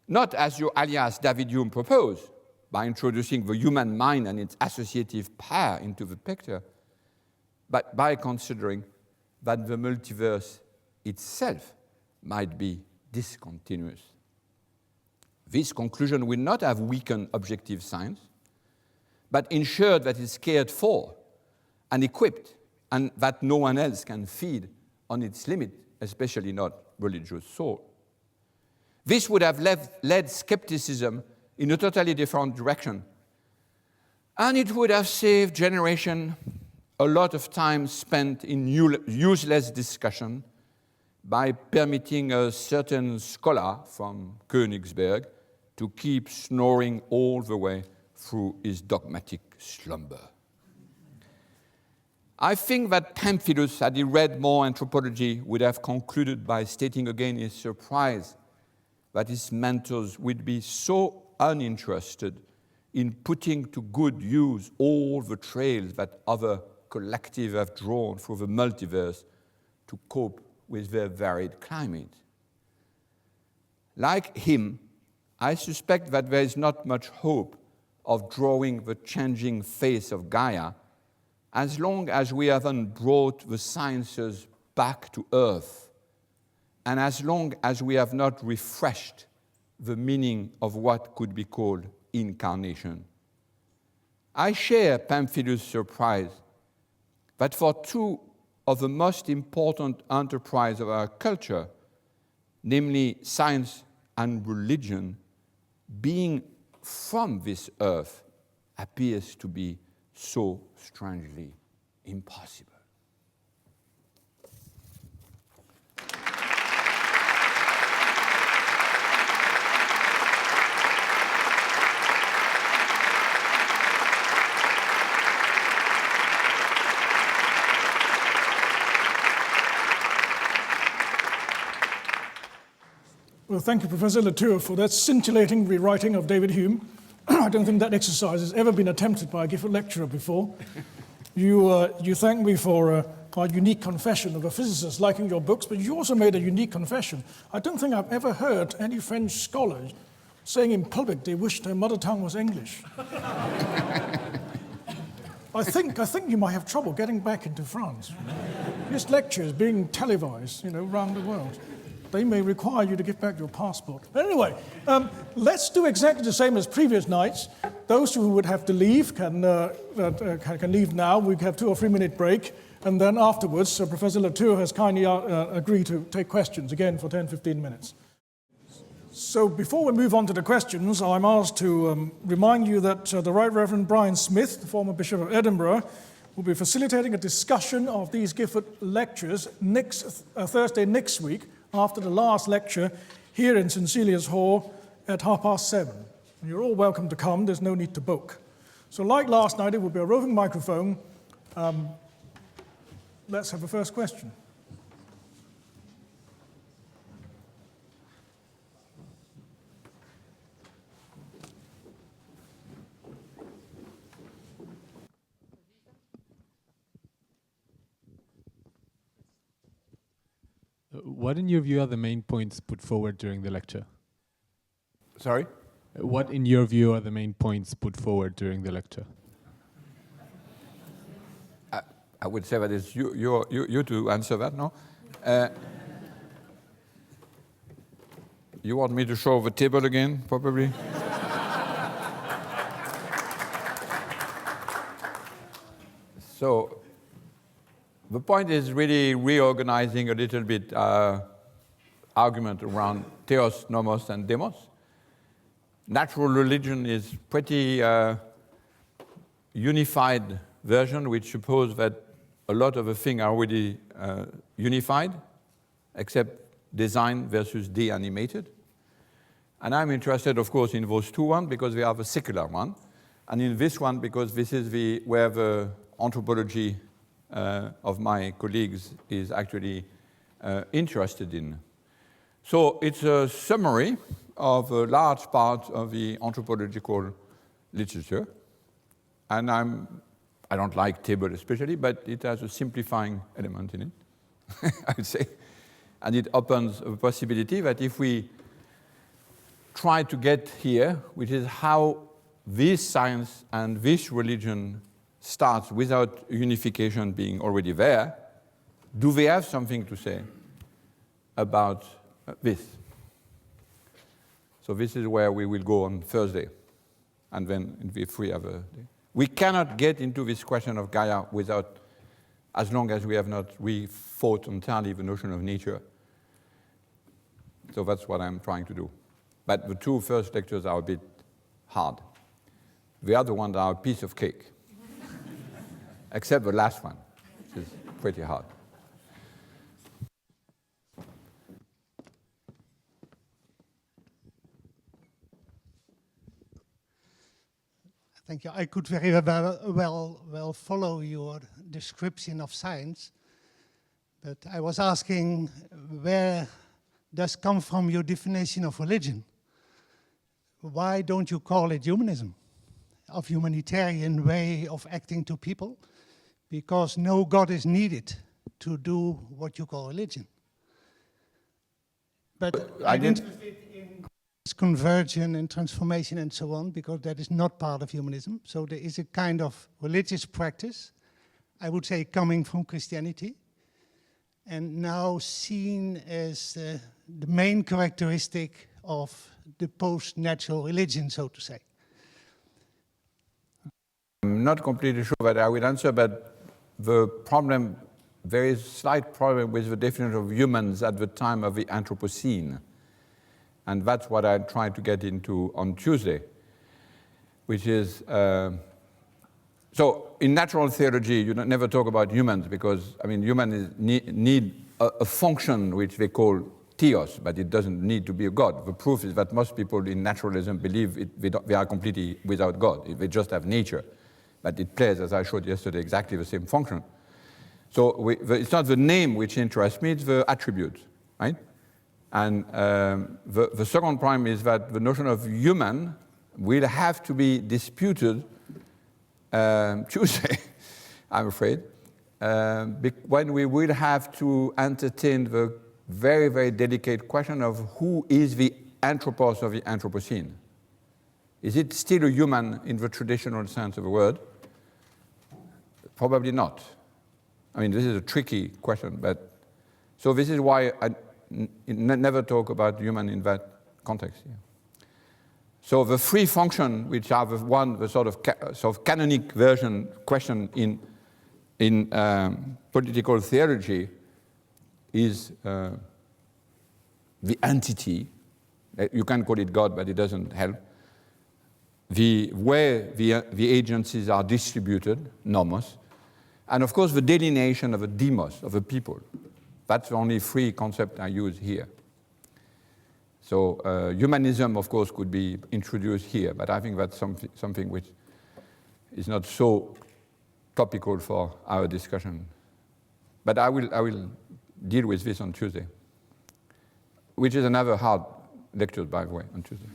Not as your alias David Hume proposed, by introducing the human mind and its associative pair into the picture, but by considering that the multiverse itself might be discontinuous. This conclusion will not have weakened objective science, but ensured that it's cared for and equipped, and that no one else can feed on its limit, especially not religious thought. This would have led skepticism in a totally different direction, and it would have saved generation a lot of time spent in useless discussion by permitting a certain scholar from Königsberg to keep snoring all the way through his dogmatic slumber. I think that Pamphilus, had he read more anthropology, would have concluded by stating again his surprise that his mentors would be so uninterested in putting to good use all the trails that other collectives have drawn through the multiverse to cope with their varied climate. Like him, I suspect that there is not much hope of drawing the changing face of Gaia as long as we haven't brought the sciences back to earth, and as long as we have not refreshed the meaning of what could be called incarnation. I share Pamphilus' surprise that for two of the most important enterprises of our culture, namely science and religion, being from this earth appears to be so strangely impossible. Well, thank you, Professor Latour, for that scintillating rewriting of David Hume. I don't think that exercise has ever been attempted by a Gifford lecturer before. You thank me for our unique confession of a physicist liking your books, but you also made a unique confession. I don't think I've ever heard any French scholar saying in public they wished their mother tongue was English. I think you might have trouble getting back into France. This lecture is being televised, around the world. They may require you to give back your passport. But anyway, let's do exactly the same as previous nights. Those who would have to leave can leave now. We have 2 or 3 minute break. And then afterwards, Professor Latour has kindly agreed to take questions again for 10, 15 minutes. So before we move on to the questions, I'm asked to remind you that the Right Reverend Brian Smith, the former Bishop of Edinburgh, will be facilitating a discussion of these Gifford lectures Thursday next week, after the last lecture here in Cecilia's Hall at 7:30. You're all welcome to come, there's no need to book. So like last night, it will be a roving microphone. Let's have the first question. What, in your view, are the main points put forward during the lecture? Sorry? What, in your view, are the main points put forward during the lecture? I would say that it's you to answer that, no? You want me to show the table again, probably? So, The point is really reorganizing a little bit argument around theos, nomos, and demos. Natural religion is pretty unified version, which suppose that a lot of the things are already unified, except design versus de-animated. And I'm interested, of course, in those two ones because we have a secular one, and in this one because this is where the anthropology of my colleagues is actually interested in. So it's a summary of a large part of the anthropological literature, and I don't like table especially, but it has a simplifying element in it, I would say, and it opens a possibility that if we try to get here, which is how this science and this religion starts without unification being already there, do they have something to say about this? So this is where we will go on Thursday, and then in the 3 other days. We cannot get into this question of Gaia without, as long as we have not rethought entirely the notion of nature. So that's what I'm trying to do. But the 2 first lectures are a bit hard. The other ones are a piece of cake, except the last one, which is pretty hard. Thank you. I could very well follow your description of science, but I was asking where does come from your definition of religion? Why don't you call it humanism, of humanitarian way of acting to people? Because no God is needed to do what you call religion. But I'm interested in conversion and transformation and so on, because that is not part of humanism. So there is a kind of religious practice, I would say, coming from Christianity, and now seen as the main characteristic of the post-natural religion, so to say. I'm not completely sure that I will answer, but the problem, there is a slight problem with the definition of humans at the time of the Anthropocene. And that's what I tried to get into on Tuesday, which is, so in natural theology, you never talk about humans because, I mean, humans need a function which they call theos, but it doesn't need to be a god. The proof is that most people in naturalism believe they are completely without God. They just have nature. But it plays, as I showed yesterday, exactly the same function. So it's not the name which interests me, it's the attribute, right? And the second problem is that the notion of human will have to be disputed Tuesday, I'm afraid, when we will have to entertain the very, very delicate question of who is the anthropos of the Anthropocene. Is it still a human in the traditional sense of the word? Probably not. I mean, this is a tricky question, but so this is why I never talk about human in that context. Yeah. So the three functions, which are the sort of canonic version question in political theology, is the entity. You can call it God, but it doesn't help. Where the agencies are distributed, nomos, and of course the delineation of a demos, of a people. That's the only three concepts I use here. So humanism, of course, could be introduced here, but I think that's something which is not so topical for our discussion. But I will deal with this on Tuesday, which is another hard lecture, by the way, on Tuesday.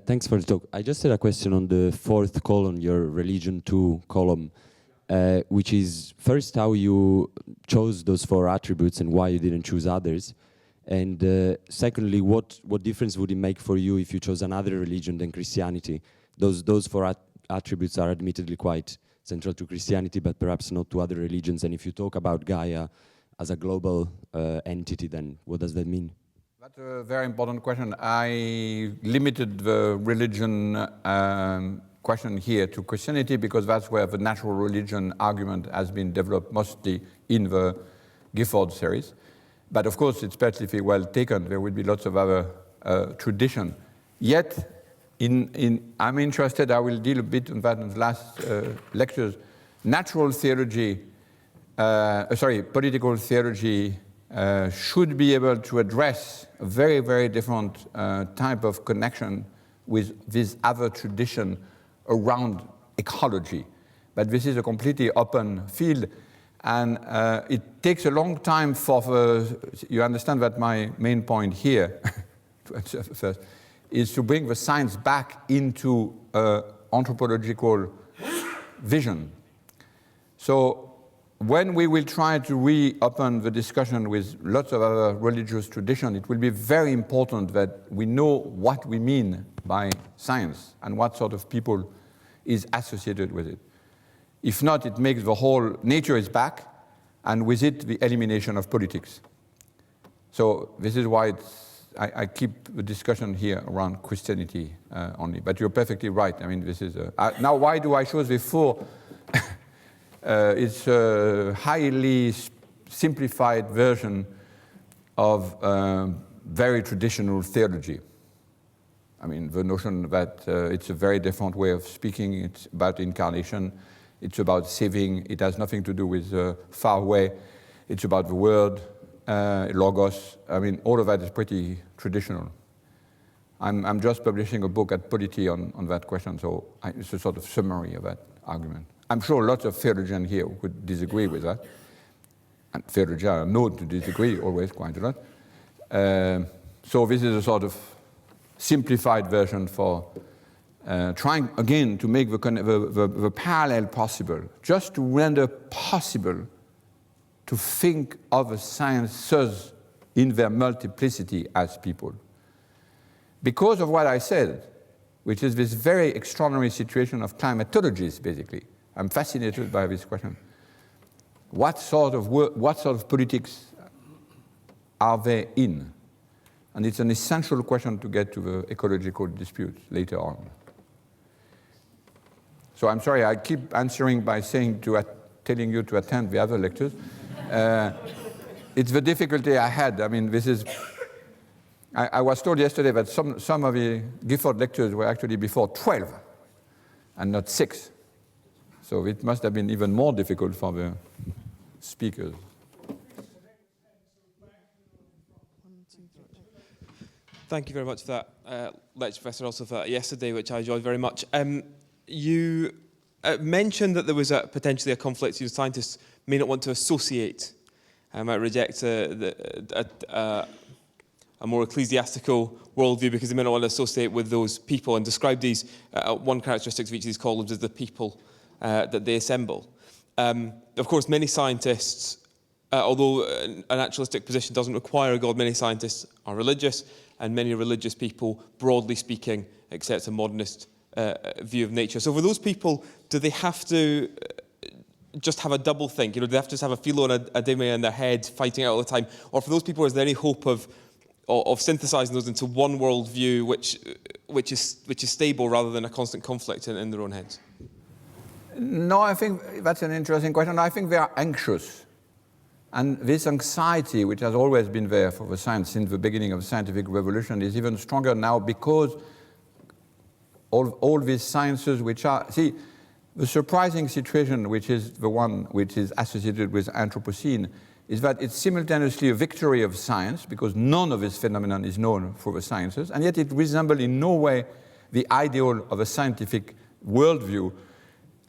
Thanks for the talk. I just had a question on the fourth column, your religion 2 column, which is first how you chose those 4 attributes and why you didn't choose others. And secondly, what difference would it make for you if you chose another religion than Christianity? Those 4 attributes are admittedly quite central to Christianity, but perhaps not to other religions. And if you talk about Gaia as a global entity, then what does that mean? That's a very important question. I limited the religion question here to Christianity because that's where the natural religion argument has been developed mostly in the Gifford series. But of course, it's perfectly well taken. There will be lots of other tradition. Yet, I'm interested, I will deal a bit on that in the last lectures. Natural theology, political theology should be able to address a very, very different type of connection with this other tradition around ecology. But this is a completely open field, and it takes a long time you understand that my main point here, to answer first, is to bring the science back into anthropological vision. So when we will try to reopen the discussion with lots of other religious traditions, it will be very important that we know what we mean by science and what sort of people is associated with it. If not, it makes the whole nature is back, and with it, the elimination of politics. So this is why I keep the discussion here around Christianity only. But you're perfectly right. I mean, this is now why do I choose the four? It's a highly simplified version of very traditional theology. I mean, the notion that it's a very different way of speaking. It's about incarnation. It's about saving. It has nothing to do with far away. It's about the word, logos. I mean, all of that is pretty traditional. I'm just publishing a book at Polity on that question, so it's a sort of summary of that argument. I'm sure lots of theologians here would disagree with that. And theologians are known to disagree always quite a lot. So this is a sort of simplified version for trying again to make the parallel possible, just to render possible to think of the sciences in their multiplicity as people. Because of what I said, which is this very extraordinary situation of climatologists, basically. I'm fascinated by this question. What sort of politics are they in? And it's an essential question to get to the ecological disputes later on. So I'm sorry, I keep answering by saying telling you to attend the other lectures. It's the difficulty I had. I mean, this is. I was told yesterday that some of the Gifford lectures were actually before 12 and not 6. So it must have been even more difficult for the speakers. Thank you very much for that lecture, Professor, also for that yesterday, which I enjoyed very much. You mentioned that there was potentially a conflict. Scientists may not want to associate, might reject a more ecclesiastical worldview because they may not want to associate with those people, and describe these, one characteristic of each of these columns is the people that they assemble. Of course, many scientists, although a naturalistic position doesn't require a God, many scientists are religious, and many religious people, broadly speaking, accept a modernist view of nature. So for those people, do they have to just have a double think? You know, do they have to just have a philo and a deme in their head, fighting out all the time? Or for those people, is there any hope of synthesizing those into one worldview which is stable rather than a constant conflict in their own heads? No, I think that's an interesting question. I think they are anxious. And this anxiety, which has always been there for the science since the beginning of the scientific revolution, is even stronger now because all these sciences which are... See, the surprising situation, which is the one which is associated with Anthropocene, is that it's simultaneously a victory of science, because none of this phenomenon is known for the sciences, and yet it resembles in no way the ideal of a scientific worldview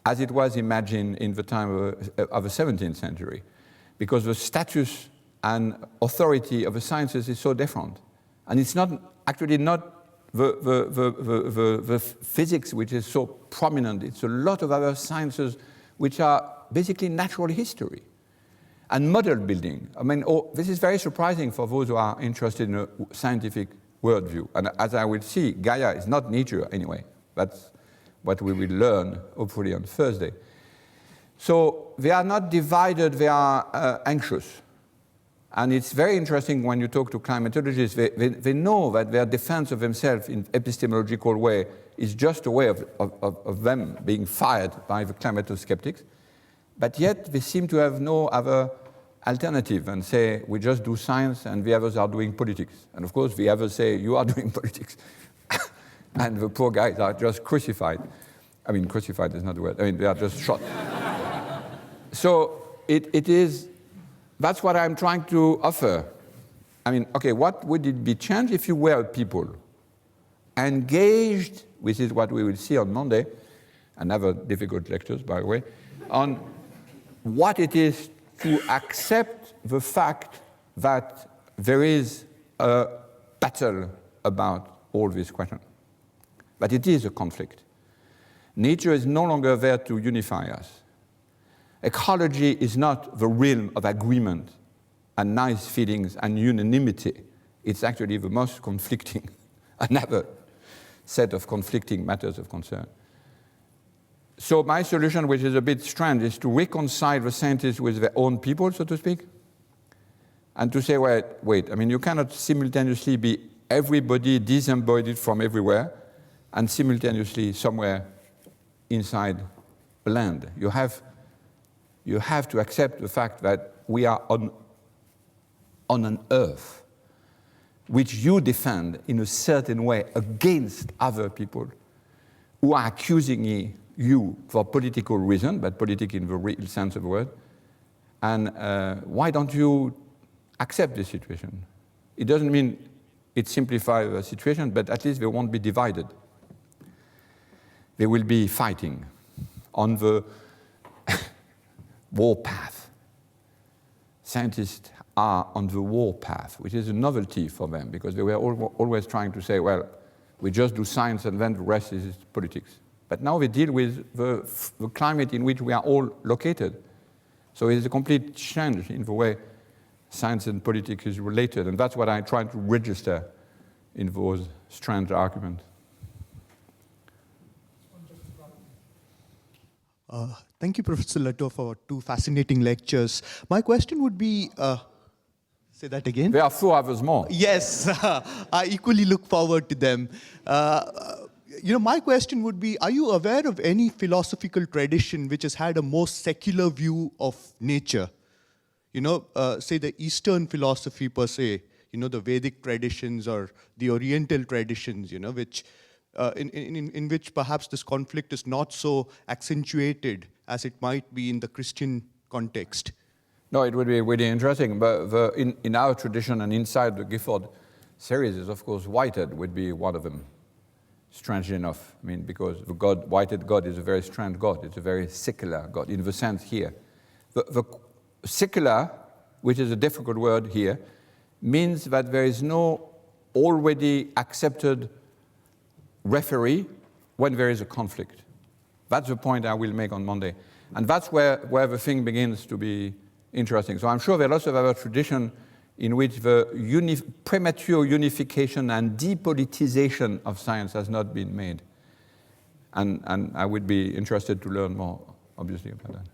as it was imagined in the time of the 17th century, because the status and authority of the sciences is so different. And it's not actually not the physics which is so prominent. It's a lot of other sciences which are basically natural history and model building. I mean, this is very surprising for those who are interested in a scientific worldview. And as I will see, Gaia is not nature anyway. That's what we will learn, hopefully, on Thursday. So they are not divided, they are anxious. And it's very interesting when you talk to climatologists, they know that their defense of themselves in epistemological way is just a way of them being fired by the climato-skeptics. But yet they seem to have no other alternative and say, we just do science and the others are doing politics. And of course, the others say, you are doing politics. And the poor guys are just crucified. I mean, crucified is not the word. I mean, they are just shot. So it is, that's what I'm trying to offer. I mean, okay, what would it be changed if you were people engaged, which is what we will see on Monday, another difficult lectures, by the way, on what it is to accept the fact that there is a battle about all these questions. But it is a conflict. Nature is no longer there to unify us. Ecology is not the realm of agreement and nice feelings and unanimity. It's actually the most conflicting, another set of conflicting matters of concern. So my solution, which is a bit strange, is to reconcile the scientists with their own people, so to speak, and to say, wait, I mean, you cannot simultaneously be everybody disembodied from everywhere and simultaneously somewhere inside a land. You have to accept the fact that we are on an earth which you defend in a certain way against other people who are accusing you for political reason, but politic in the real sense of the word. And why don't you accept this situation? It doesn't mean it simplifies the situation, but at least they won't be divided. They will be fighting on the war path. Scientists are on the war path, which is a novelty for them, because they were always trying to say, well, we just do science and then the rest is politics. But now we deal with the climate in which we are all located. So it is a complete change in the way science and politics is related, and that's what I try to register in those strange arguments. Thank you, Professor Latour, for 2 fascinating lectures. My question would be, say that again? There are 4 others more. Yes, I equally look forward to them. My question would be, are you aware of any philosophical tradition which has had a more secular view of nature? Say the Eastern philosophy per se, the Vedic traditions or the Oriental traditions, which in which perhaps this conflict is not so accentuated as it might be in the Christian context. No, it would be really interesting. But in our tradition and inside the Gifford series, is of course, Whitehead would be one of them. Strangely enough, I mean, because the Whitehead God is a very strange God. It's a very secular God in the sense here. The secular, which is a difficult word here, means that there is no already accepted referee when there is a conflict. That's the point I will make on Monday. And that's where the thing begins to be interesting. So I'm sure there are lots of other traditions in which the premature unification and depolitization of science has not been made. And I would be interested to learn more, obviously, about that.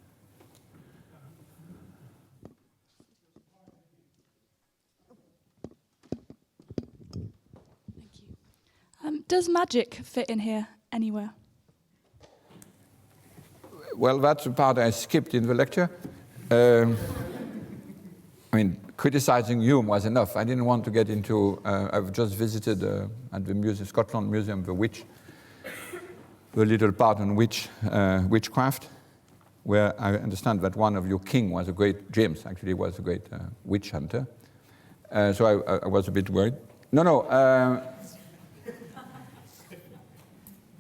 Thank you. Does magic fit in here anywhere? Well, that's the part I skipped in the lecture. Criticizing Hume was enough. I didn't want to get into, I've just visited at the Scotland Museum, the little part on witchcraft, where I understand that one of your king was James actually was a great witch hunter. So I was a bit worried.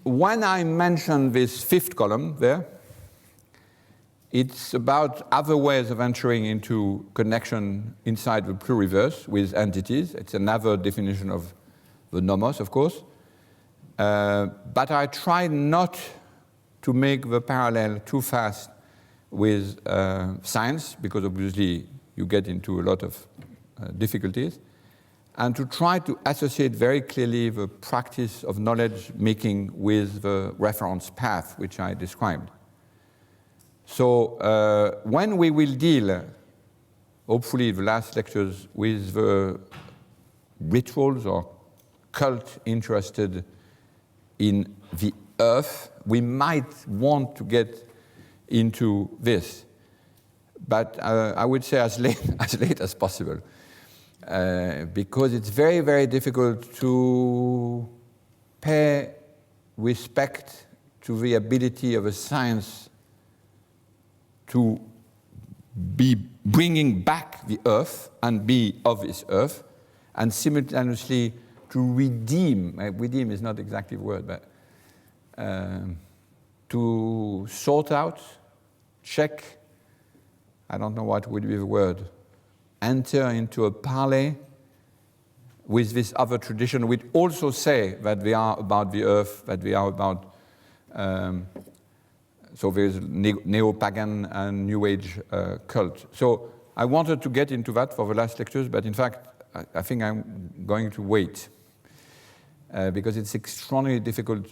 When I mentioned this 5th column there, it's about other ways of entering into connection inside the pluriverse with entities. It's another definition of the nomos, of course. But I try not to make the parallel too fast with science, because obviously you get into a lot of difficulties, and to try to associate very clearly the practice of knowledge making with the reference path which I described. So when we will deal hopefully the last lectures with the rituals or cult interested in the earth. We might want to get into this, but I would say as late as possible, because it's very, very difficult to pay respect to the ability of a science to be bringing back the earth and be of this earth, and simultaneously to redeem is not exactly the word, but to sort out, check, I don't know what would be the word, enter into a parley with this other tradition, which also say that they are about the earth, that they are about, so there's neo-pagan and New Age cult. So I wanted to get into that for the last lectures, but in fact, I think I'm going to wait, because it's extraordinarily difficult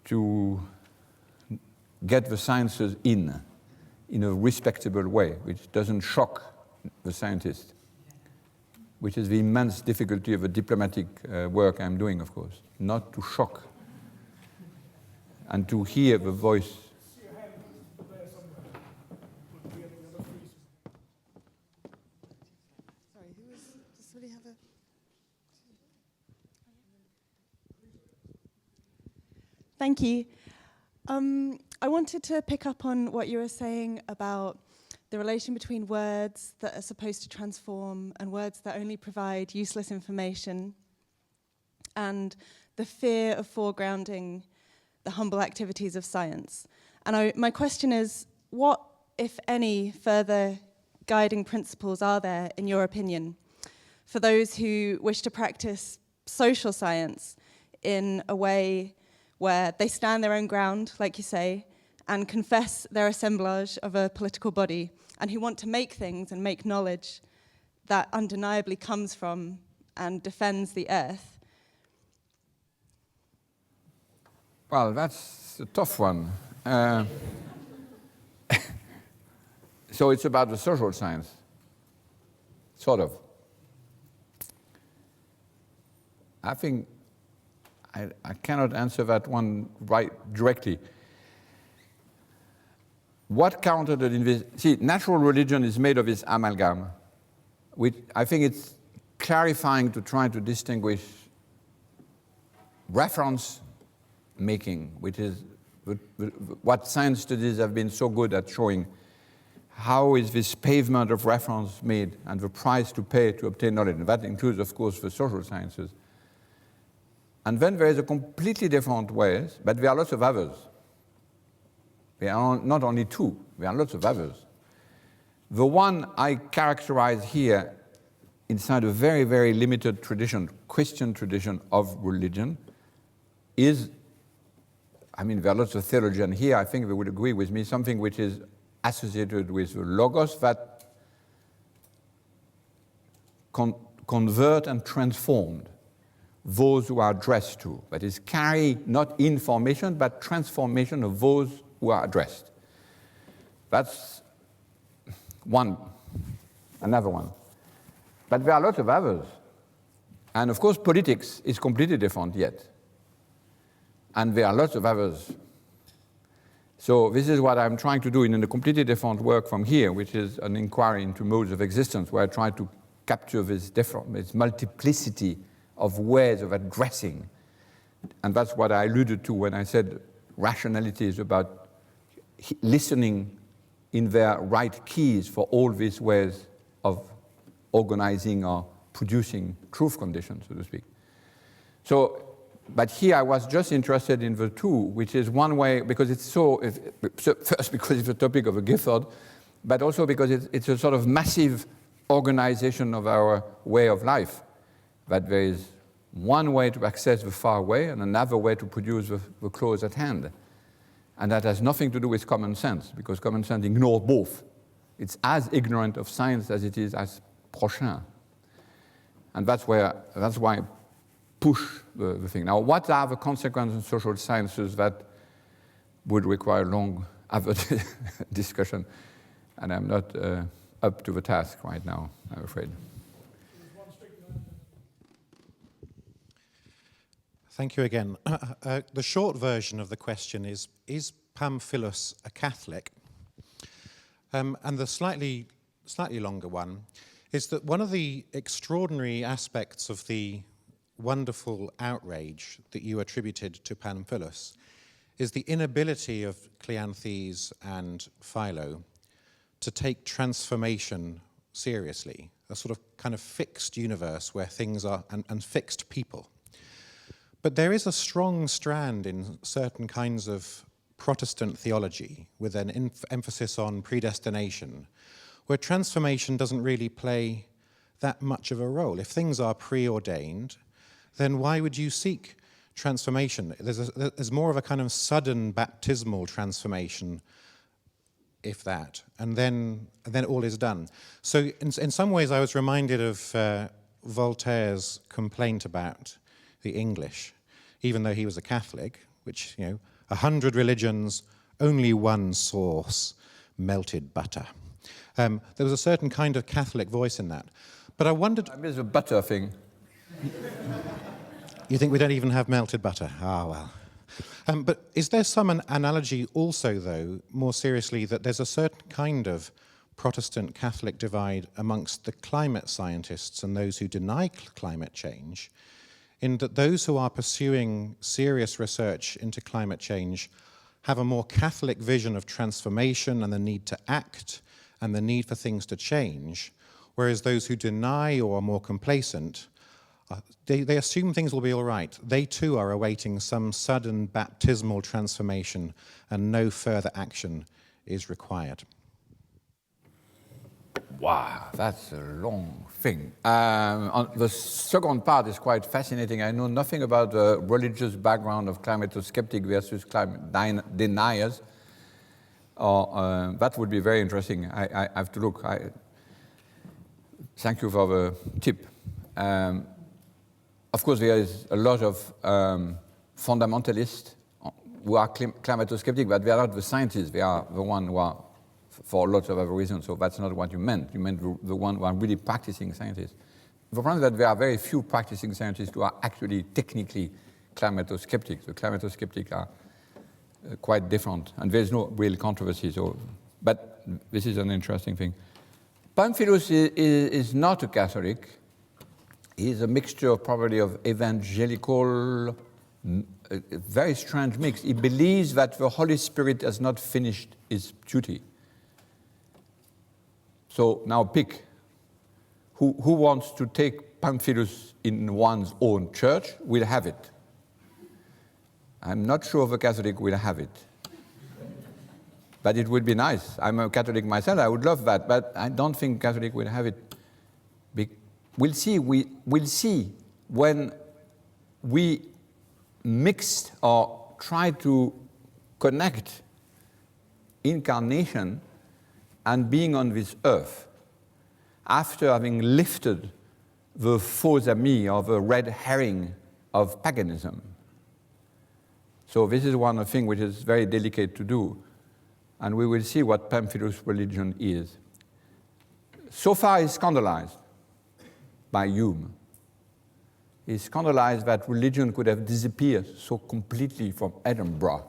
to get the sciences in a respectable way, which doesn't shock the scientist, which is the immense difficulty of the diplomatic work I'm doing, of course, not to shock and to hear the voice. Thank you. I wanted to pick up on what you were saying about the relation between words that are supposed to transform and words that only provide useless information, and the fear of foregrounding the humble activities of science. And my question is, what, if any, further guiding principles are there, in your opinion, for those who wish to practice social science in a way where they stand their own ground, like you say, and confess their assemblage of a political body, and who want to make things and make knowledge that undeniably comes from and defends the earth? Well, that's a tough one. So it's about the social science, sort of. I think I cannot answer that one right directly. What counted in this? See, natural religion is made of this amalgam, which I think it's clarifying to try to distinguish reference making, which is what science studies have been so good at showing. How is this pavement of reference made and the price to pay to obtain knowledge? And that includes, of course, the social sciences. And then there is a completely different ways, but there are lots of others. There are not only two, there are lots of others. The one I characterize here inside a very, very limited tradition, Christian tradition of religion, is, I mean, there are lots of theologians here, I think they would agree with me, something which is associated with the logos that convert and transformed those who are addressed to. That is, carry not information, but transformation of those who are addressed. That's one, another one. But there are lots of others. And of course, politics is completely different yet. And there are lots of others. So this is what I'm trying to do in a completely different work from here, which is an inquiry into modes of existence, where I try to capture this multiplicity of ways of addressing. And that's what I alluded to when I said rationality is about listening in their right keys for all these ways of organizing or producing truth conditions, so to speak. So, but here I was just interested in the two, which is one way, because it's first because it's a topic of a Gifford, but also because it's a sort of massive organization of our way of life, that there is one way to access the far away and another way to produce the close at hand. And that has nothing to do with common sense, because common sense ignores both. It's as ignorant of science as it is as prochain. And that's why I push the thing. Now, what are the consequences in social sciences that would require long other discussion? And I'm not up to the task right now, I'm afraid. Thank you again. The short version of the question is Pamphilus a Catholic? And the slightly longer one is that one of the extraordinary aspects of the wonderful outrage that you attributed to Pamphilus is the inability of Cleanthes and Philo to take transformation seriously, a sort of kind of fixed universe where things are, and fixed people. But there is a strong strand in certain kinds of Protestant theology with an emphasis on predestination, where transformation doesn't really play that much of a role. If things are preordained, then why would you seek transformation? There's more of a kind of sudden baptismal transformation, if that, and then all is done. So in some ways I was reminded of Voltaire's complaint about the English, even though he was a Catholic, which, 100 religions, only one source, melted butter. There was a certain kind of Catholic voice in that. But I wondered... I miss the butter thing. You think we don't even have melted butter? Ah, well. But is there some analogy also, though, more seriously, that there's a certain kind of Protestant-Catholic divide amongst the climate scientists and those who deny climate change, in that those who are pursuing serious research into climate change have a more Catholic vision of transformation and the need to act and the need for things to change, whereas those who deny or are more complacent, they assume things will be all right. They too are awaiting some sudden baptismal transformation and no further action is required. Wow, that's a long thing. The second part is quite fascinating. I know nothing about the religious background of climato-skeptic versus climate deniers. That would be very interesting. I have to look. Thank you for the tip. Of course, there is a lot of fundamentalists who are climato-skeptic, but they are not the scientists. They are the ones who are, for lots of other reasons, so that's not what you meant. You meant the one who are really practicing scientists. The problem is that there are very few practicing scientists who are actually technically climato-skeptic. The climato-skeptic are quite different, and there's no real controversy. But this is an interesting thing. Pamphilus is not a Catholic. He's a mixture probably of evangelical, a very strange mix. He believes that the Holy Spirit has not finished his duty. So now pick. Who wants to take Pamphilus in one's own church will have it. I'm not sure if a Catholic will have it. But it would be nice. I'm a Catholic myself. I would love that. But I don't think Catholic will have it. We'll see. We'll see when we mixed or try to connect incarnation and being on this earth, after having lifted the faux amis or the red herring of paganism. So this is one thing which is very delicate to do, and we will see what Pamphilus' religion is. So far he's scandalized by Hume. He's scandalized that religion could have disappeared so completely from Edinburgh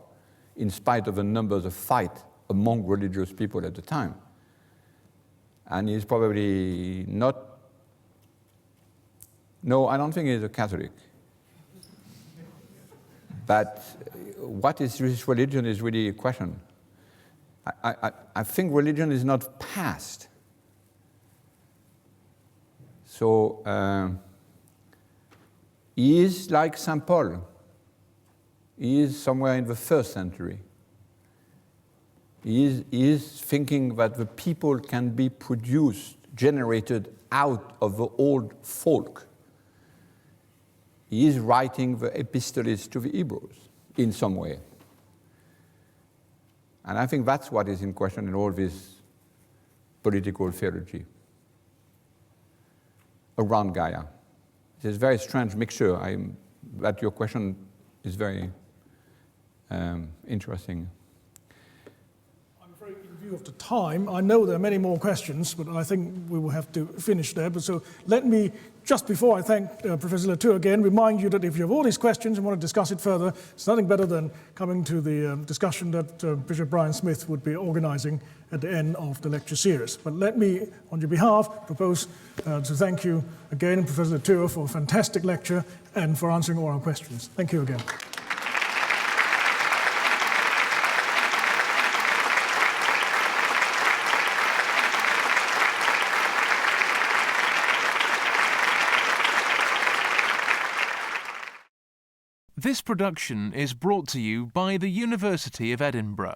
in spite of the numbers of fights among religious people at the time. And he's probably not, no, I don't think he's a Catholic. But what is his religion is really a question. I think religion is not past. So he is like St. Paul. He is somewhere in the 1st century. He is thinking that the people can be produced, generated out of the old folk. He is writing the epistles to the Hebrews in some way. And I think that's what is in question in all this political theology around Gaia. It's a very strange mixture. That your question is very interesting. I'm afraid in view of the time, I know there are many more questions, but I think we will have to finish there. But so let me, just before I thank Professor Latour again, remind you that if you have all these questions and want to discuss it further, it's nothing better than coming to the discussion that Bishop Brian Smith would be organizing at the end of the lecture series. But let me, on your behalf, propose to thank you again, Professor Latour, for a fantastic lecture and for answering all our questions. Thank you again. This production is brought to you by the University of Edinburgh.